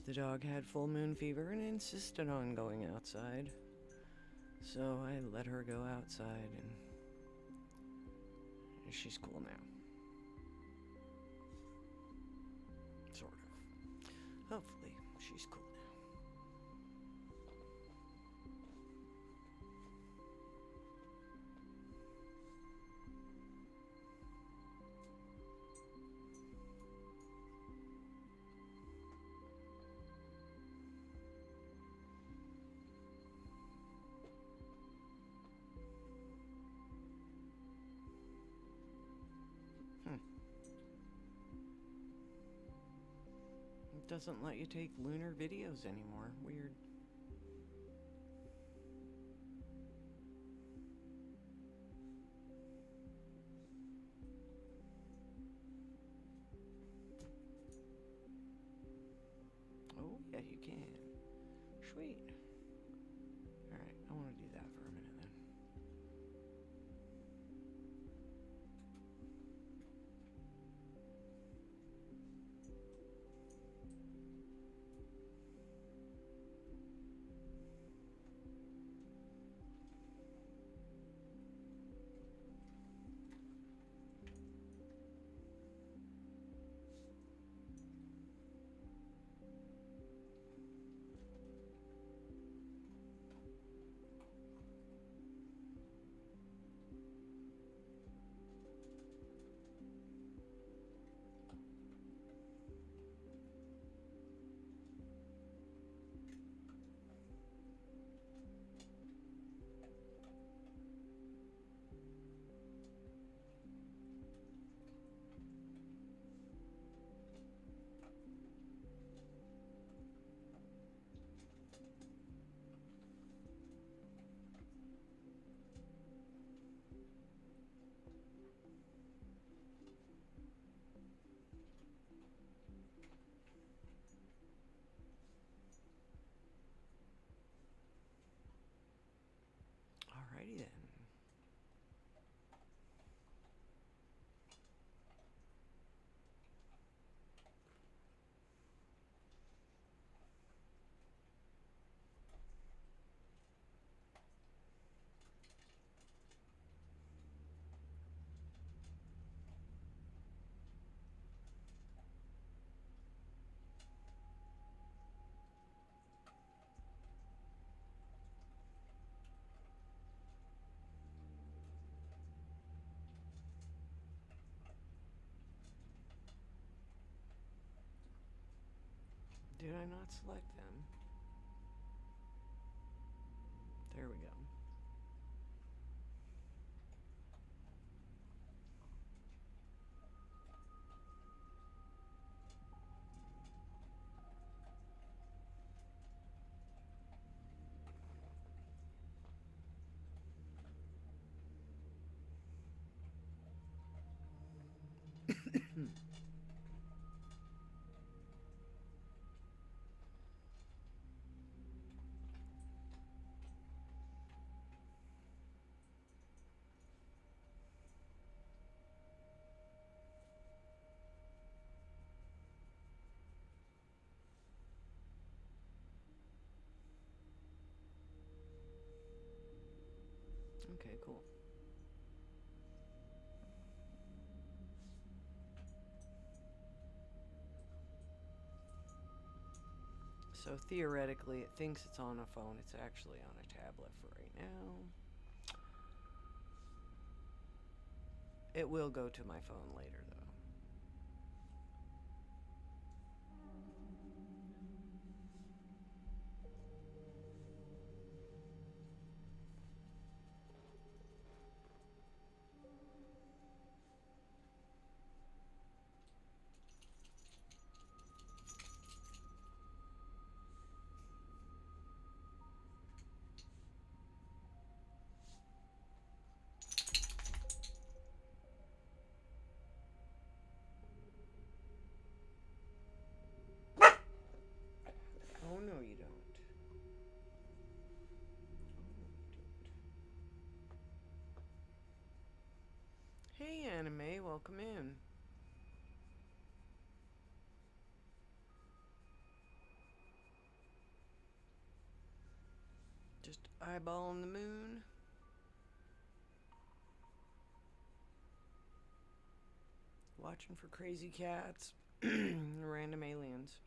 A: The dog had full moon fever and insisted on going outside. So I let her go outside and she's cool now. Sort of. Hopefully, she's cool now. It doesn't let you take lunar videos anymore. Weird. Oh, yeah, you can. Sweet. Alright, I want to do that for a minute then. Alrighty then. Did I not select them? There we go. Okay, cool. So theoretically, it thinks it's on a phone. It's actually on a tablet for right now. It will go to my phone later, though. Oh, no, you don't. Hey, Anime, welcome in. Eyeballing the moon. Watching for crazy cats. Random aliens.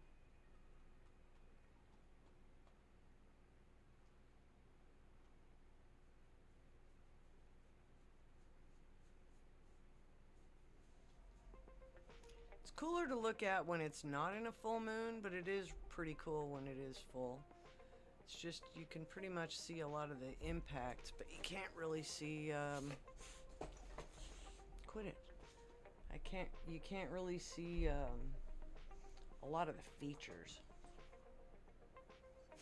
A: It's cooler to look at when it's not in a full moon, but it is pretty cool when it is full. It's just, you can pretty much see a lot of the impacts, but you can't really see, quit it. You can't really see, a lot of the features.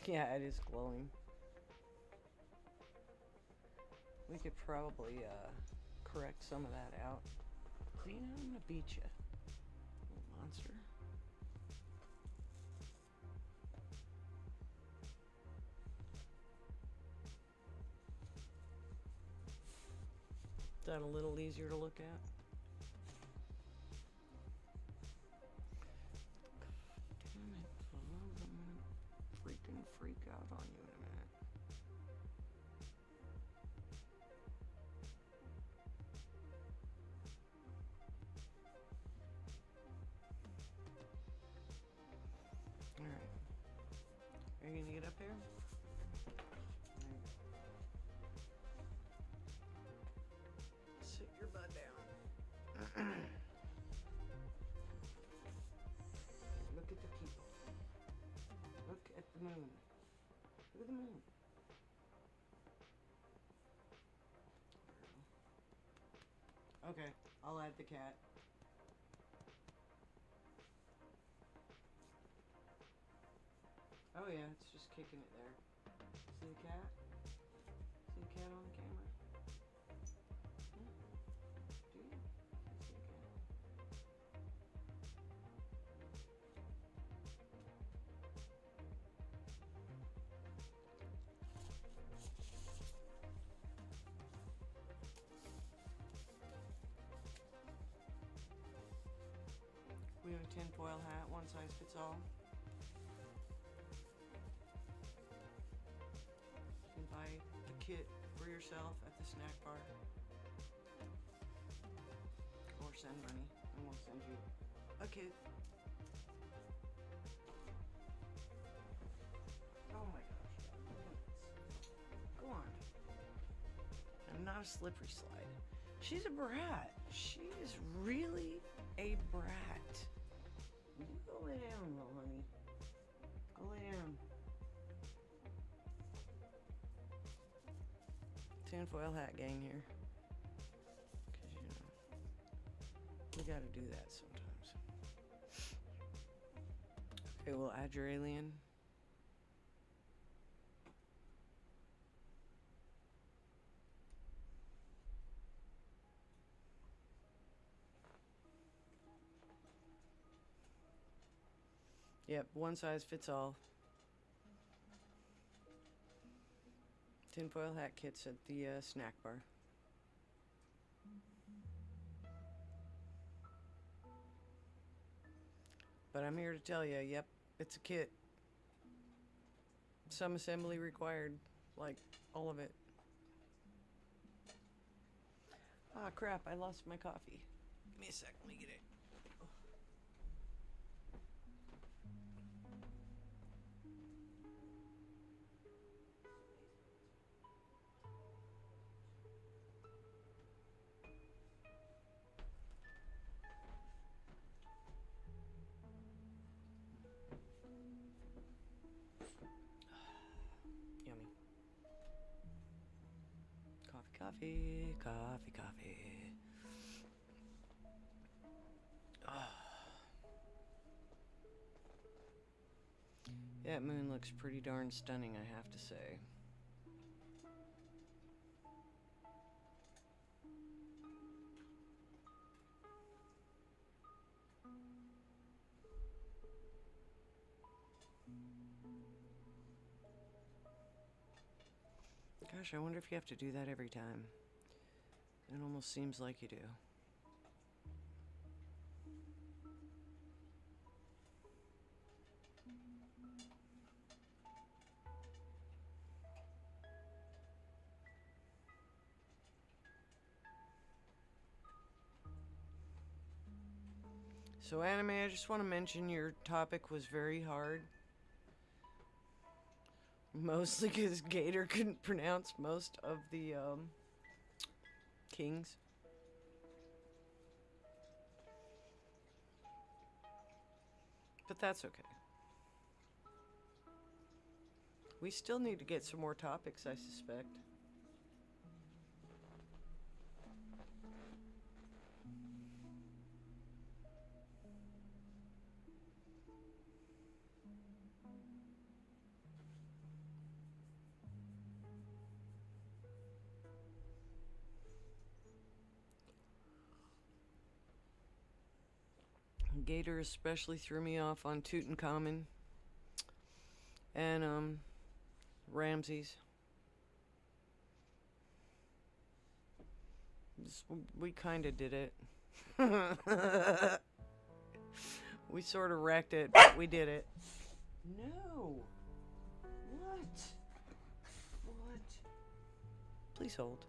A: Yeah, it is glowing. We could probably, correct some of that out. Clean out, I'm gonna beat you, little monster. Is that a little easier to look at? Damn it, fellas, I'm gonna freaking freak out on you in a minute. Alright. Are you gonna get up here? Sit your butt down. Look at the people. Look at the moon. Look at the moon. Okay, I'll add the cat. Oh yeah, it's just kicking it there. See the cat? See the cat on the camera? Yeah. Do you? I see the cat. We have a tinfoil hat, one size fits all. You can buy the kit for yourself at the snack bar. Or send money, and we'll send you a kit. Oh my gosh. Go on. I'm not a slippery slide. She's a brat. She is really a brat. You go lay down, little honey. Go lay down. Tinfoil hat gang here. Because, you know, we gotta do that sometimes. Okay, we'll add your alien. Yep, one size fits all. Tinfoil hat kits at the snack bar. But I'm here to tell you, yep, it's a kit. Some assembly required, like all of it. Ah, crap, I lost my coffee. Give me a sec, let me get it. Yummy. Coffee, coffee, coffee. That moon looks pretty darn stunning, I have to say. Gosh, I wonder if you have to do that every time. It almost seems like you do. So, Anime, I just want to mention your topic was very hard. Mostly because Gator couldn't pronounce most of the kings. But that's okay. We still need to get some more topics, I suspect. Gator especially threw me off on Tutankhamun and Ramses. We kind of did it. We sort of wrecked it, but we did it. No. What? What? Please hold.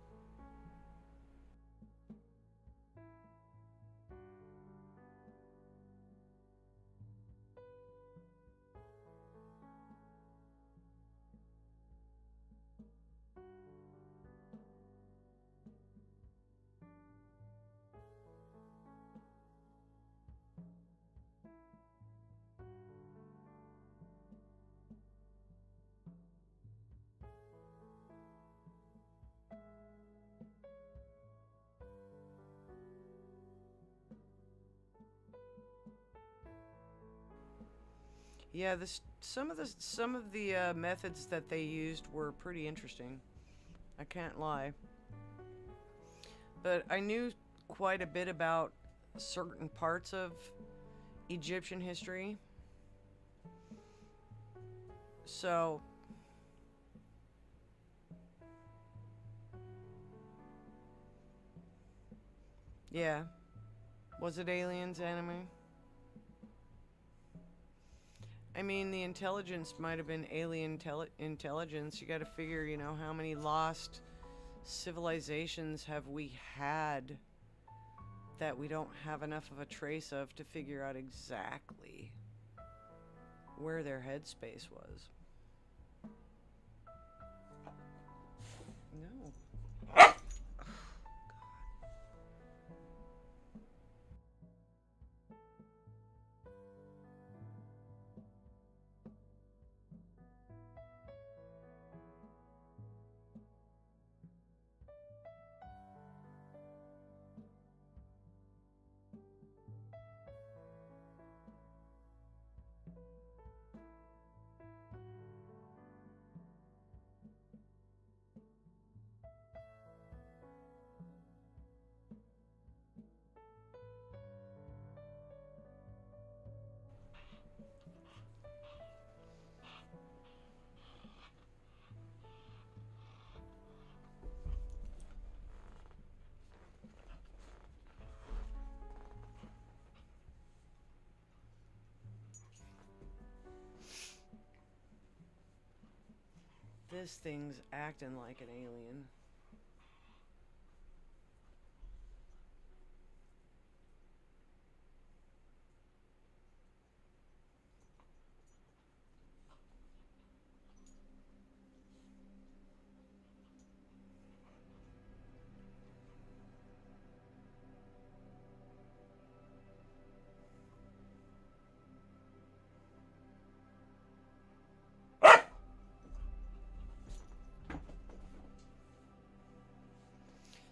A: Yeah, some of the methods that they used were pretty interesting. I can't lie. But I knew quite a bit about certain parts of Egyptian history. So, yeah. Was it aliens, Anime? I mean, the intelligence might have been alien intelligence. You gotta figure, how many lost civilizations have we had that we don't have enough of a trace of to figure out exactly where their headspace was. No. This thing's acting like an alien.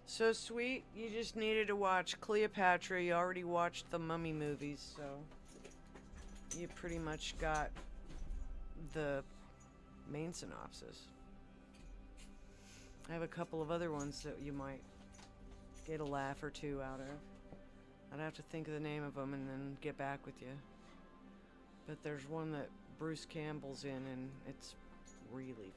A: So sweet, you just needed to watch Cleopatra. You already watched the Mummy movies, so you pretty much got the main synopsis. I have a couple of other ones that you might get a laugh or two out of. I'd have to think of the name of them and then get back with you. But there's one that Bruce Campbell's in, and it's really funny.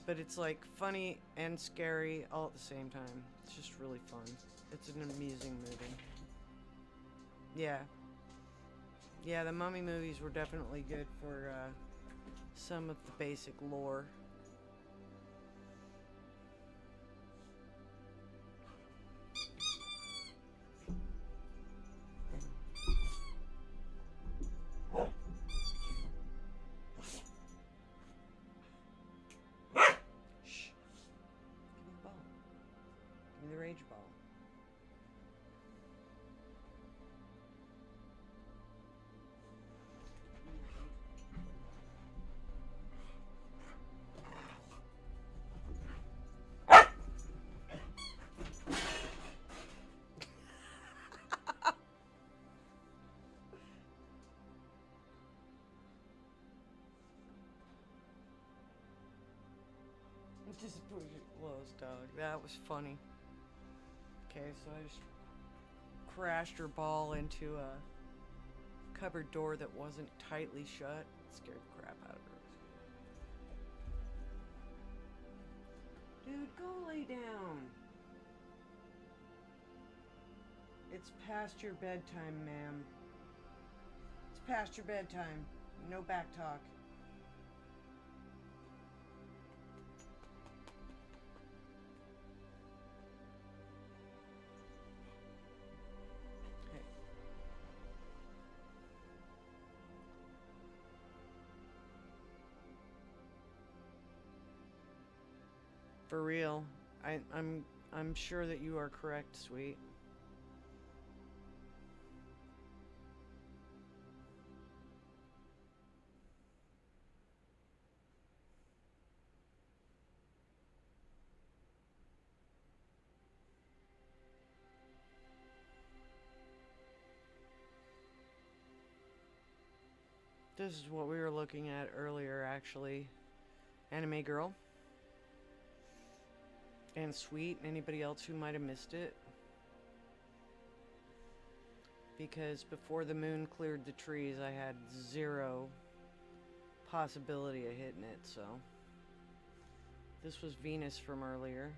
A: But it's like funny and scary all at the same time. It's just really fun. It's an amusing movie. Yeah. Yeah, the Mummy movies were definitely good for some of the basic lore. rage ball. Just push it close, dog. That was funny. Okay, so I just crashed her ball into a cupboard door that wasn't tightly shut. It scared the crap out of her. Dude, go lay down. It's past your bedtime, ma'am. It's past your bedtime. No back talk. For real. I'm sure that you are correct, sweet. This is what we were looking at earlier, actually. Anime Girl. And Sweet, and anybody else who might have missed it. Because before the moon cleared the trees, I had zero possibility of hitting it, so. This was Venus from earlier.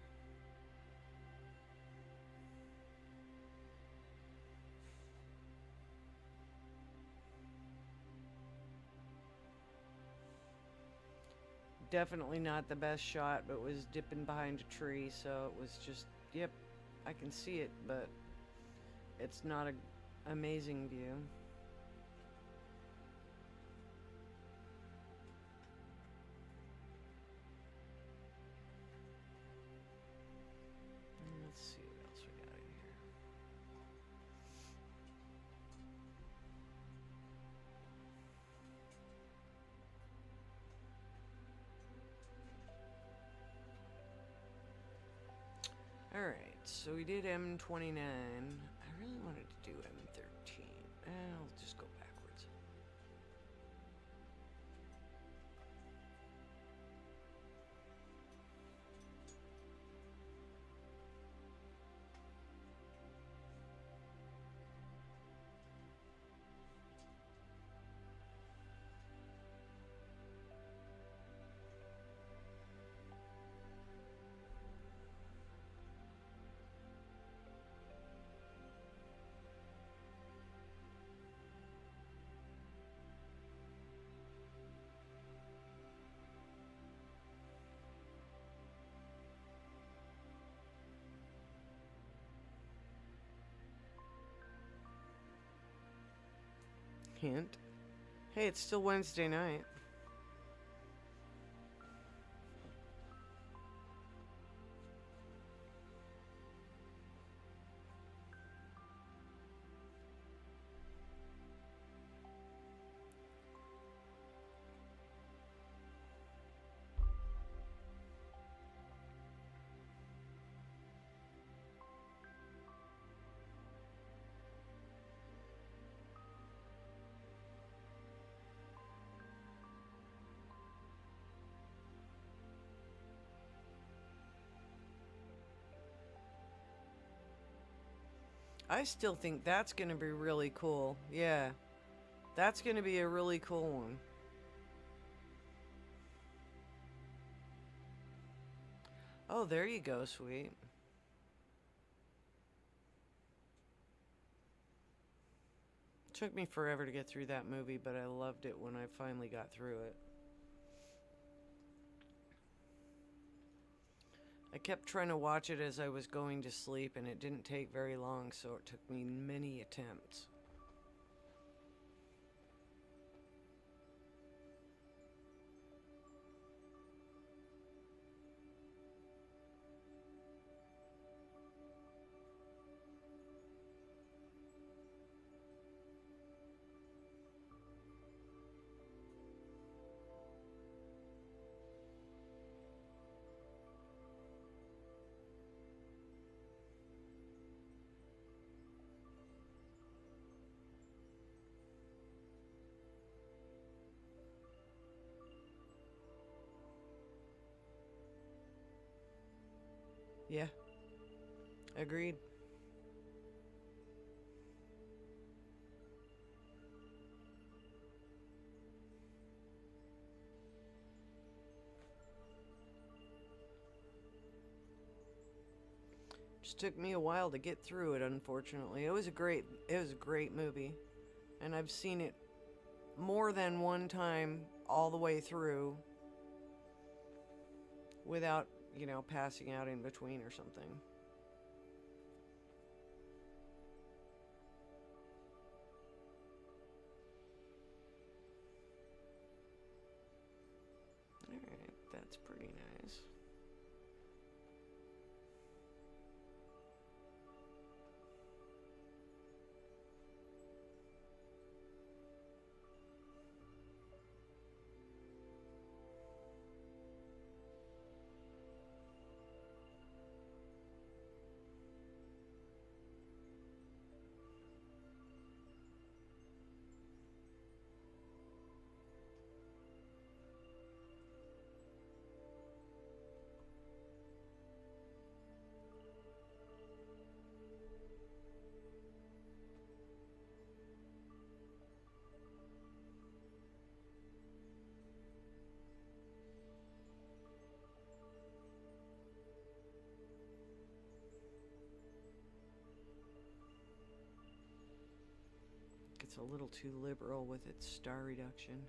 A: Definitely not the best shot, but was dipping behind a tree, so it was just, yep, I can see it, but it's not an amazing view. Let's see what else we got in here. Alright, so we did M29. I really wanted to do M13. I'll just go backwards. Hint. Hey, it's still Wednesday night. I still think that's going to be really cool. Yeah. That's going to be a really cool one. Oh, there you go, sweet. Took me forever to get through that movie, but I loved it when I finally got through it. I kept trying to watch it as I was going to sleep, and it didn't take very long, so it took me many attempts. Yeah, agreed. Just took me a while to get through it, unfortunately. It was a great movie, and I've seen it more than one time all the way through without, passing out in between or something. Alright, that's pretty nice. Gets a little too liberal with its star reduction.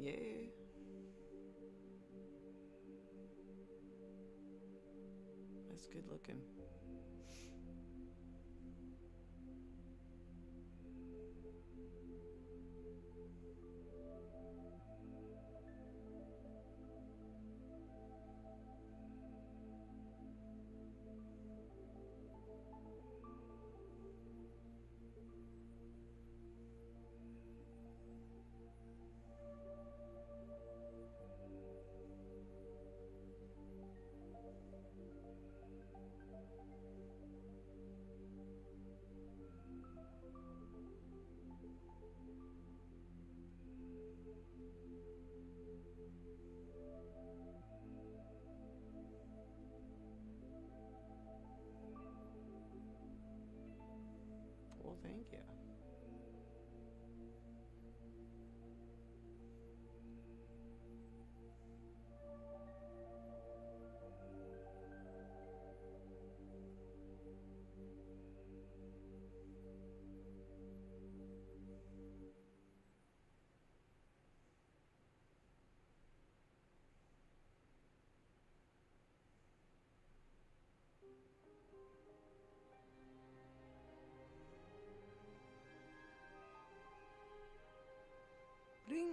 A: Yeah. That's good looking. Well, thank you. Bling.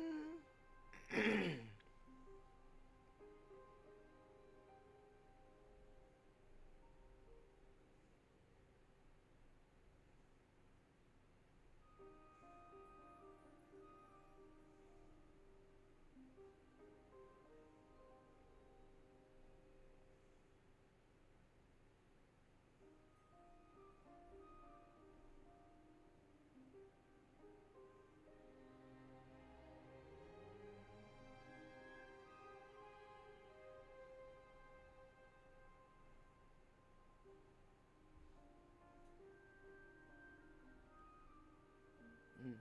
A: Mm.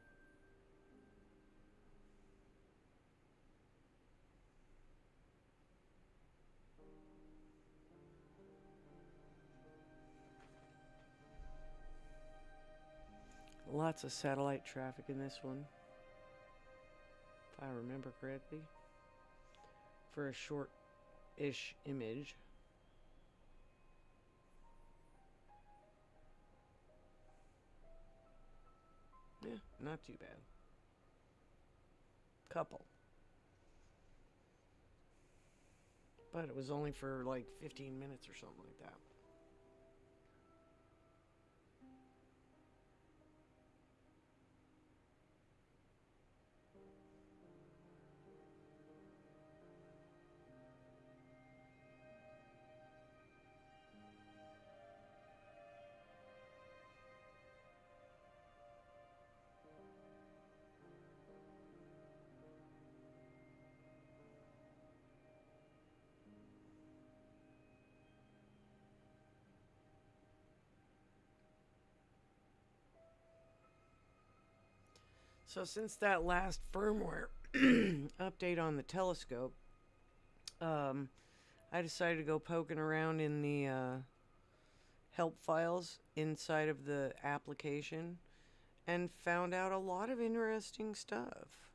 A: Lots of satellite traffic in this one, if I remember correctly, for a short-ish image. Not too bad. Couple. But it was only for like 15 minutes or something like that. So since that last firmware update on the telescope, um, I decided to go poking around in the help files inside of the application and found out a lot of interesting stuff.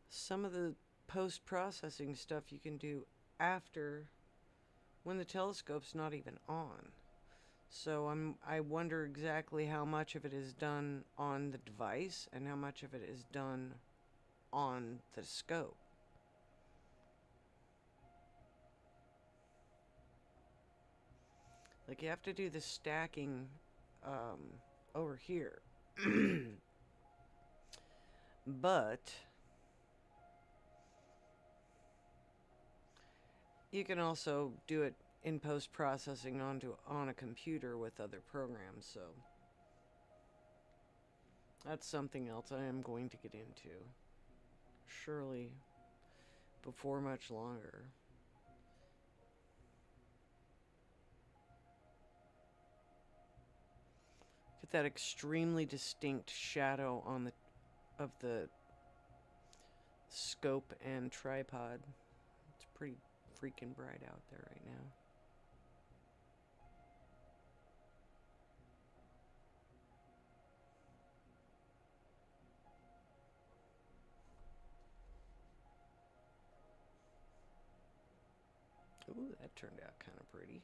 A: Some of the post-processing stuff you can do after when the telescope's not even on. So I wonder exactly how much of it is done on the device and how much of it is done on the scope. Like you have to do the stacking over here. But you can also do it in post-processing on a computer with other programs, so that's something else I am going to get into. Surely before much longer. Get that extremely distinct shadow on the scope and tripod. It's pretty freaking bright out there right now. Ooh, that turned out kind of pretty.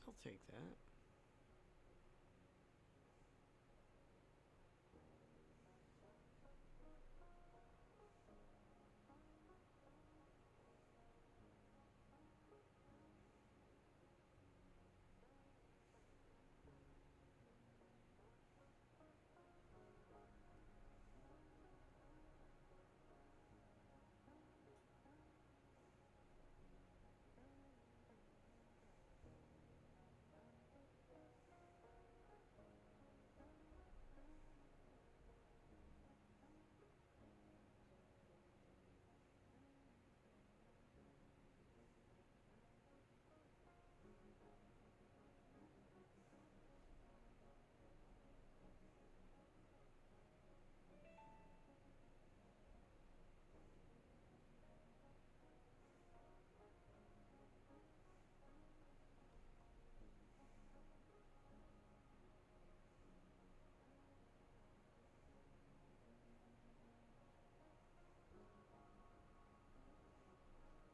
A: I'll take that.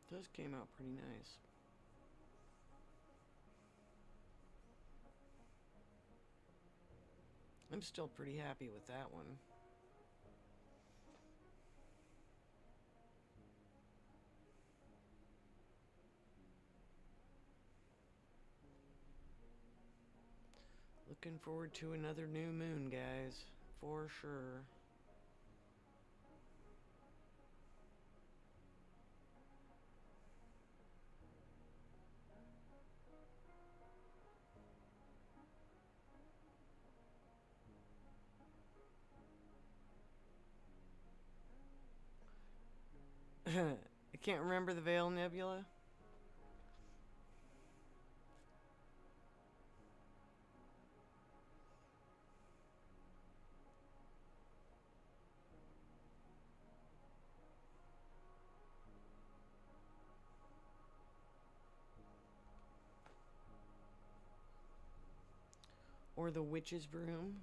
A: Those came out pretty nice. I'm still pretty happy with that one. Looking forward to another new moon, guys, for sure. I can't remember the Veil Nebula. Or the Witch's Broom.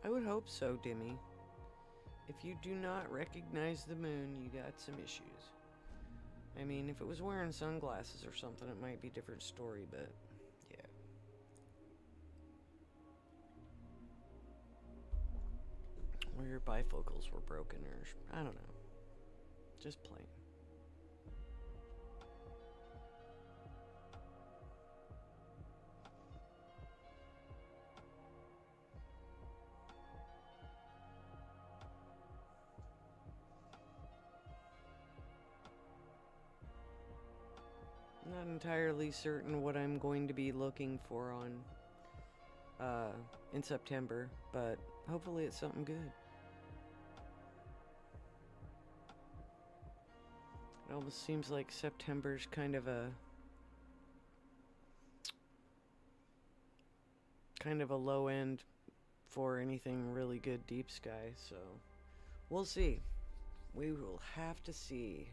A: I would hope so, Dimmy. If you do not recognize the moon, you got some issues. I mean, if it was wearing sunglasses or something, it might be a different story, but yeah. Or your bifocals were broken, or I don't know. Just plain. Not entirely certain what I'm going to be looking for on in September, but hopefully it's something good. It almost seems like September's kind of a low end for anything really good deep sky, so we'll see. We will have to see.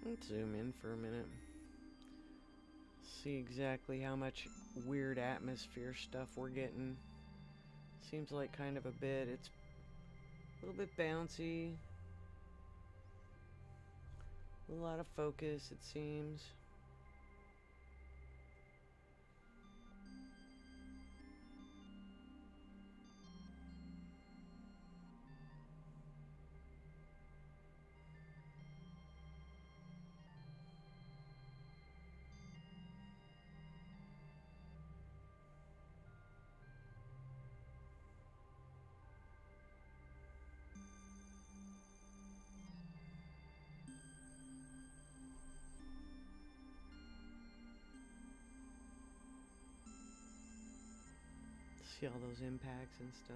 A: Let's zoom in for a minute. See exactly how much weird atmosphere stuff we're getting. Seems like kind of a bit. It's a little bit bouncy. A lot of focus, it seems. See all those impacts and stuff.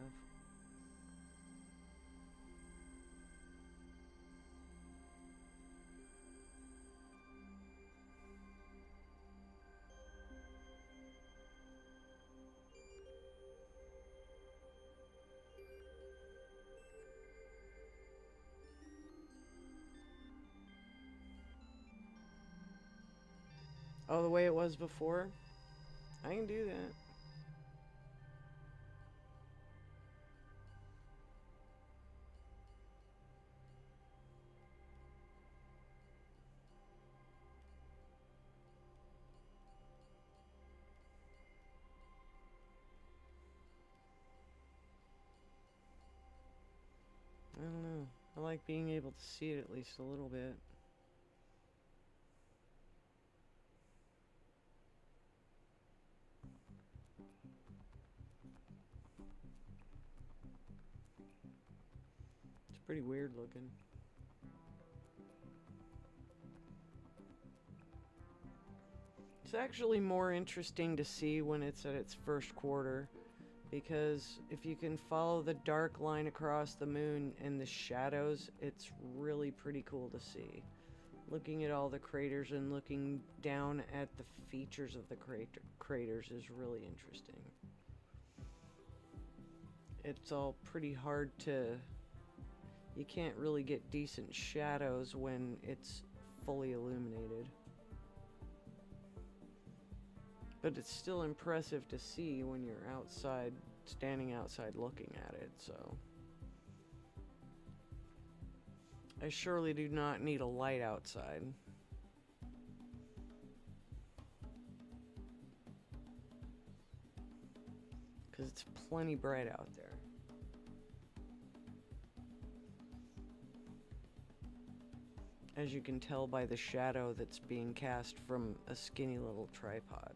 A: Oh, the way it was before? I can do that. I don't know. I like being able to see it at least a little bit. It's pretty weird looking. It's actually more interesting to see when it's at its first quarter, because if you can follow the dark line across the moon and the shadows, it's really pretty cool to see. Looking at all the craters and looking down at the features of the craters is really interesting. It's all pretty hard to... You can't really get decent shadows when it's fully illuminated. But it's still impressive to see when you're outside, standing outside looking at it, so... I surely do not need a light outside. Because it's plenty bright out there. As you can tell by the shadow that's being cast from a skinny little tripod.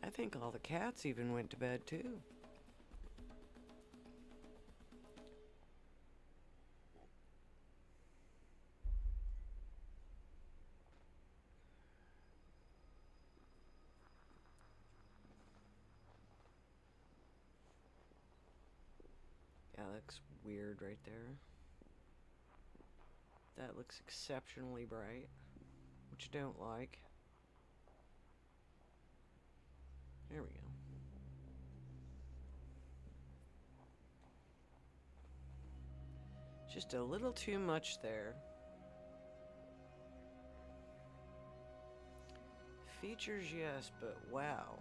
A: I think all the cats even went to bed too. Yeah, that looks weird right there. That looks exceptionally bright, which I don't like. There we go. Just a little too much there. Features, yes, but wow.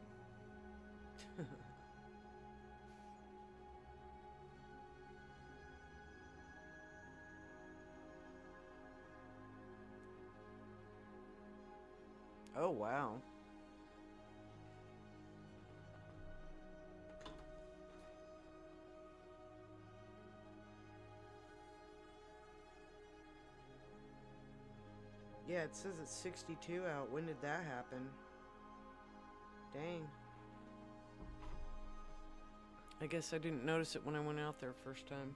A: Oh, wow. Yeah, it says it's 62 out. When did that happen? Dang. I guess I didn't notice it when I went out there first time.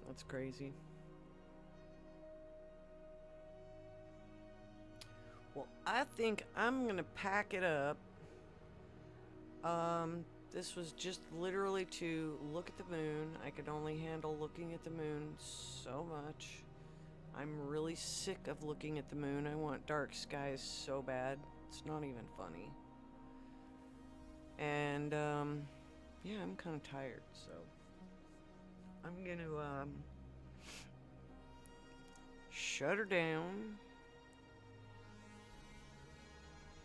A: That's crazy. Well, I think I'm gonna pack it up. This was just literally to look at the moon. I could only handle looking at the moon so much. I'm really sick of looking at the moon. I want dark skies so bad. It's not even funny. And, yeah, I'm kind of tired, so I'm gonna shut her down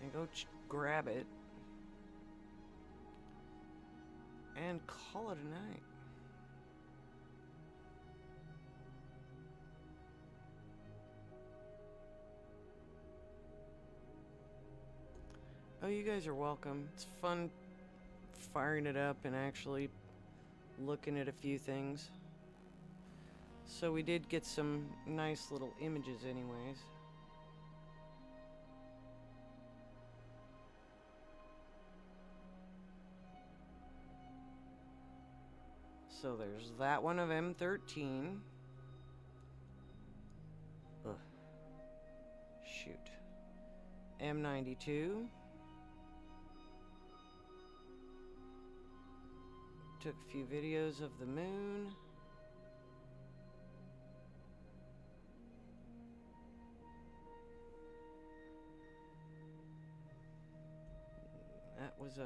A: and go grab it and call it a night. Oh, you guys are welcome. It's fun firing it up and actually looking at a few things. So we did get some nice little images anyways. So there's that one of M13. Ugh. Shoot. M92. Took a few videos of the moon. That was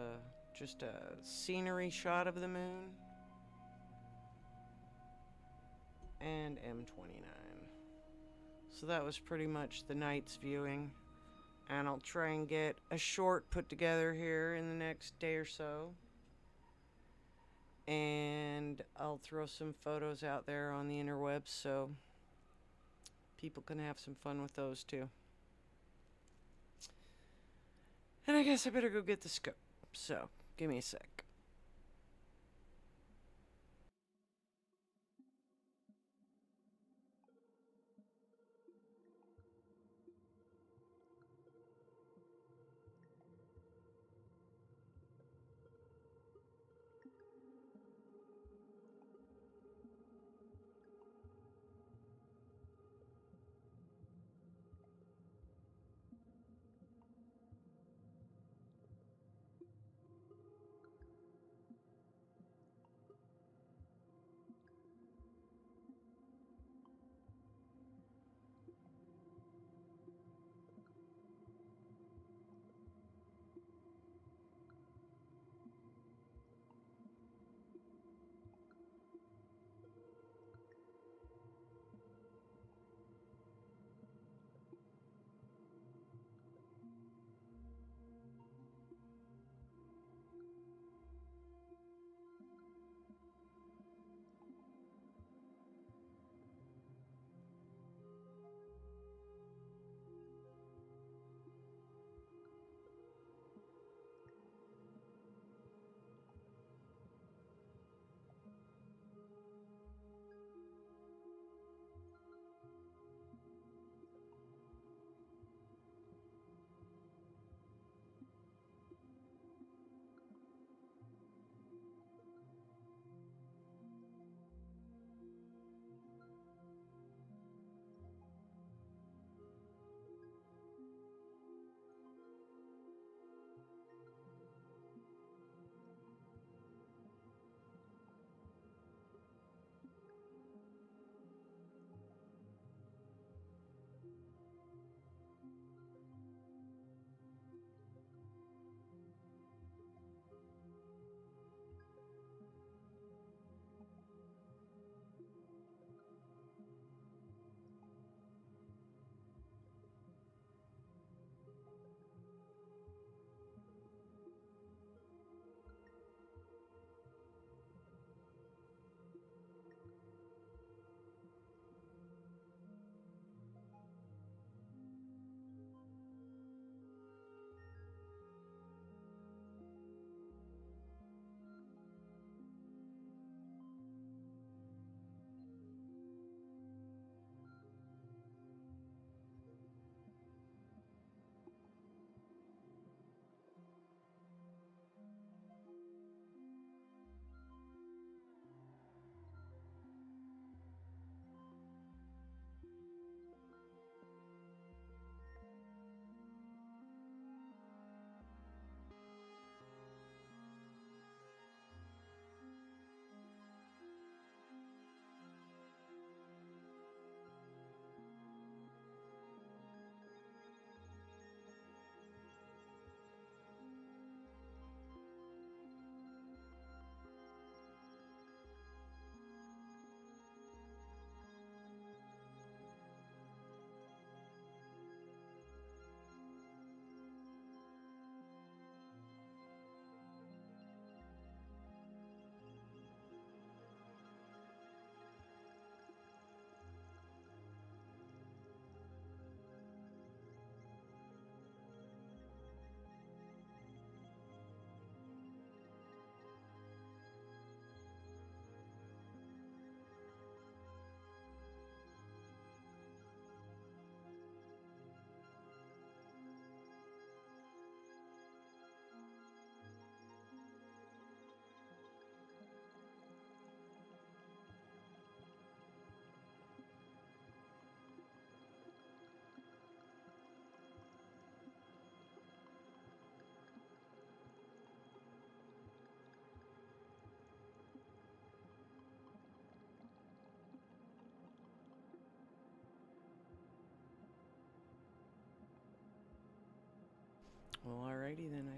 A: just a scenery shot of the moon. And M29. So that was pretty much the night's viewing. And I'll try and get a short put together here in the next day or so. And I'll throw some photos out there on the interwebs so people can have some fun with those too. And I guess I better go get the scope. So, give me a sec.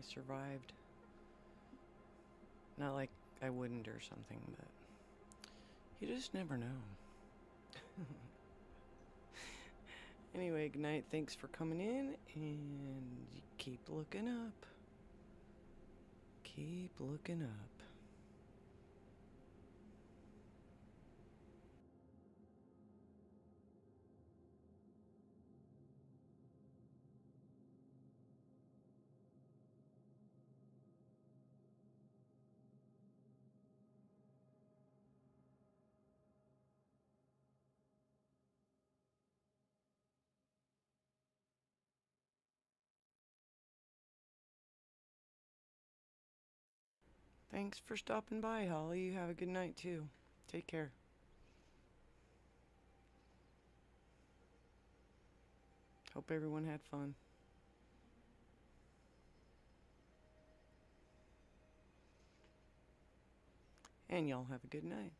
A: survived. Not like I wouldn't or something, but you just never know. Anyway, good night. Thanks for coming in, and keep looking up. Keep looking up. Thanks for stopping by, Holly. You have a good night, too. Take care. Hope everyone had fun. And y'all have a good night.